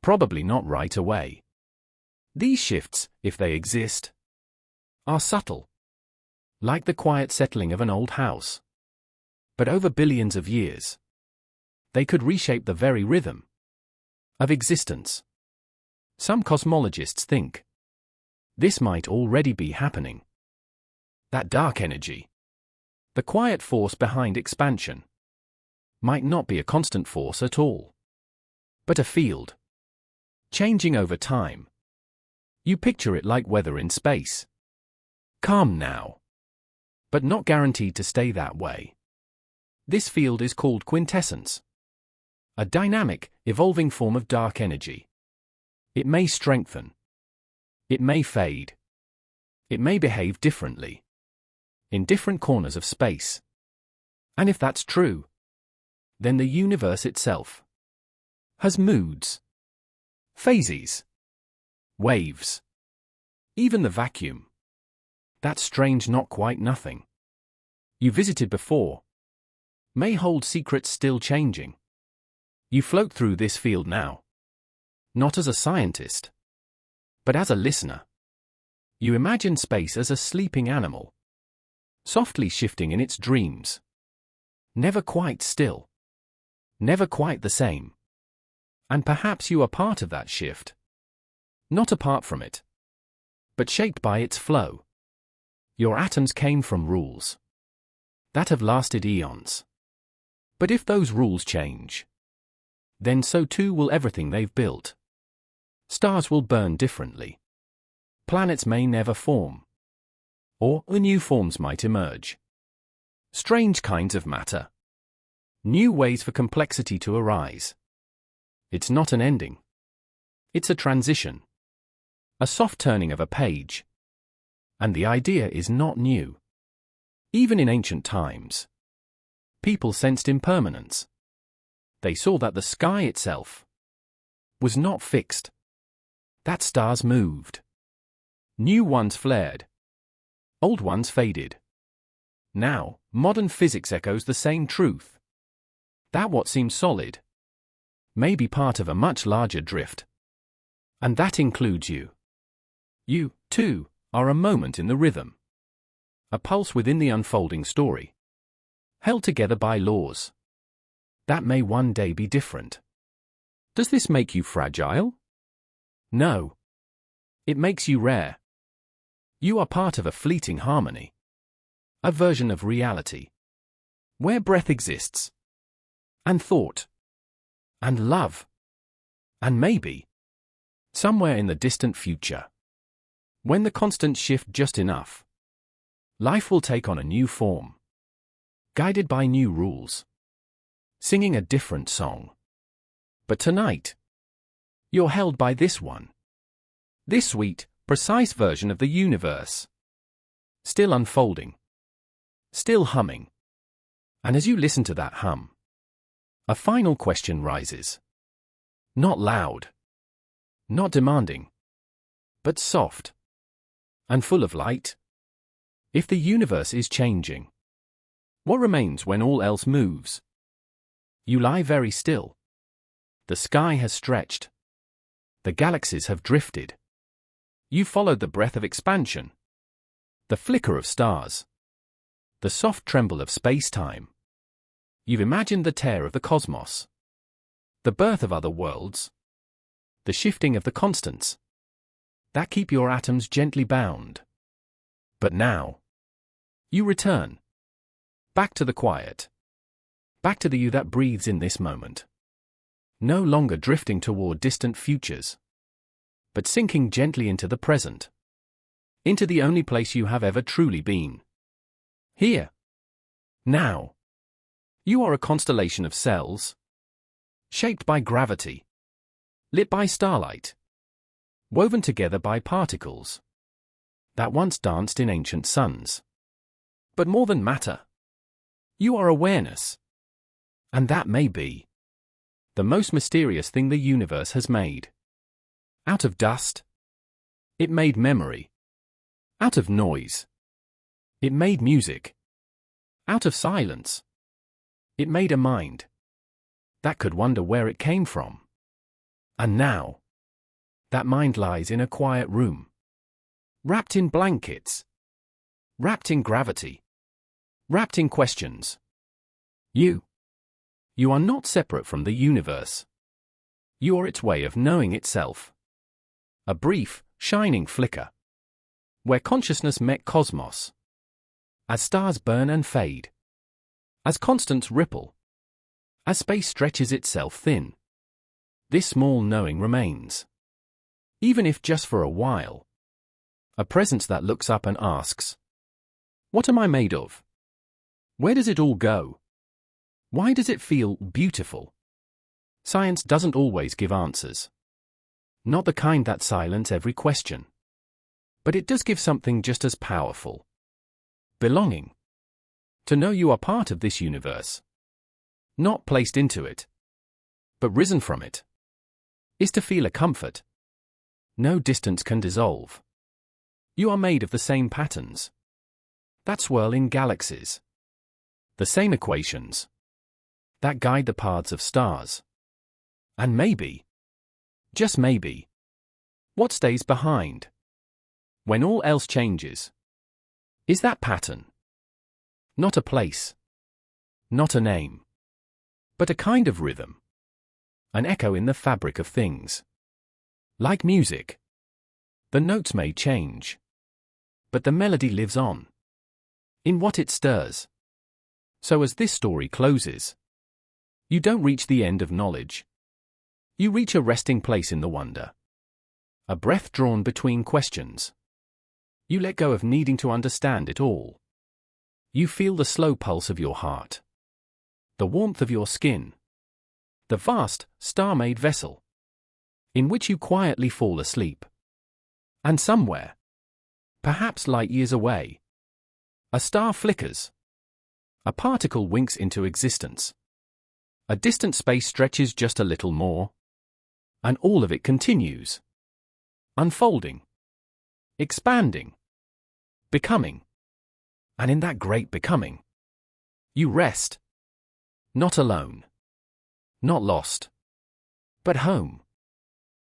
Probably not right away. These shifts, if they exist, are subtle, like the quiet settling of an old house. But over billions of years, they could reshape the very rhythm of existence. Some cosmologists think this might already be happening. That dark energy, the quiet force behind expansion, might not be a constant force at all, but a field, changing over time. You picture it like weather in space. Calm now, but not guaranteed to stay that way. This field is called quintessence, a dynamic, evolving form of dark energy. It may strengthen. It may fade. It may behave differently in different corners of space. And if that's true, then the universe itself has moods, phases, waves, even the vacuum. That strange not quite nothing you visited before may hold secrets still changing. You float through this field now, not as a scientist, but as a listener. You imagine space as a sleeping animal, softly shifting in its dreams, never quite still, never quite the same. And perhaps you are part of that shift, not apart from it, but shaped by its flow. Your atoms came from rules that have lasted eons. But if those rules change, then so too will everything they've built. Stars will burn differently. Planets may never form. Or new forms might emerge. Strange kinds of matter. New ways for complexity to arise. It's not an ending. It's a transition. A soft turning of a page. And the idea is not new. Even in ancient times, people sensed impermanence. They saw that the sky itself was not fixed. That stars moved. New ones flared. Old ones faded. Now, modern physics echoes the same truth. That what seems solid may be part of a much larger drift. And that includes you. You, too, are a moment in the rhythm. A pulse within the unfolding story. Held together by laws that may one day be different. Does this make you fragile? No. It makes you rare. You are part of a fleeting harmony. A version of reality where breath exists, and thought, and love, and maybe, somewhere in the distant future, when the constants shift just enough, life will take on a new form, guided by new rules, singing a different song. But tonight, you're held by this one. This sweet, precise version of the universe. Still unfolding. Still humming. And as you listen to that hum, a final question rises. Not loud. Not demanding. But soft. And full of light. If the universe is changing, What remains when all else moves? You lie very still. The sky has stretched. The galaxies have drifted. You followed the breath of expansion. The flicker of stars. The soft tremble of space-time. You've imagined the tear of the cosmos. The birth of other worlds. The shifting of the constants that keep your atoms gently bound. But now, you return. Back to the quiet. Back to the you that breathes in this moment. No longer drifting toward distant futures, but sinking gently into the present. Into the only place you have ever truly been. Here. Now. You are a constellation of cells, shaped by gravity, lit by starlight, woven together by particles that once danced in ancient suns. But more than matter, you are awareness. And that may be the most mysterious thing the universe has made. Out of dust, it made memory. Out of noise, it made music. Out of silence, it made a mind that could wonder where it came from. And now, that mind lies in a quiet room, wrapped in blankets, wrapped in gravity, wrapped in questions. You are not separate from the universe. You are its way of knowing itself. A brief, shining flicker, where consciousness met cosmos. As stars burn and fade, as constants ripple, as space stretches itself thin, this small knowing remains. Even if just for a while. A presence that looks up and asks, what am I made of? Where does it all go? Why does it feel beautiful? Science doesn't always give answers. Not the kind that silence every question. But it does give something just as powerful. Belonging. To know you are part of this universe. Not placed into it, but risen from it. Is to feel a comfort no distance can dissolve. You are made of the same patterns that swirl in galaxies. The same equations that guide the paths of stars. And maybe, just maybe, what stays behind when all else changes is that pattern. Not a place, not a name, but a kind of rhythm. An echo in the fabric of things. Like music. The notes may change, but the melody lives on. In what it stirs. So as this story closes, you don't reach the end of knowledge. You reach a resting place in the wonder. A breath drawn between questions. You let go of needing to understand it all. You feel the slow pulse of your heart. The warmth of your skin. The vast, star-made vessel in which you quietly fall asleep. And somewhere, perhaps light years away, a star flickers. A particle winks into existence. A distant space stretches just a little more. And all of it continues. Unfolding. Expanding. Becoming. And in that great becoming, you rest. Not alone. Not lost. But home.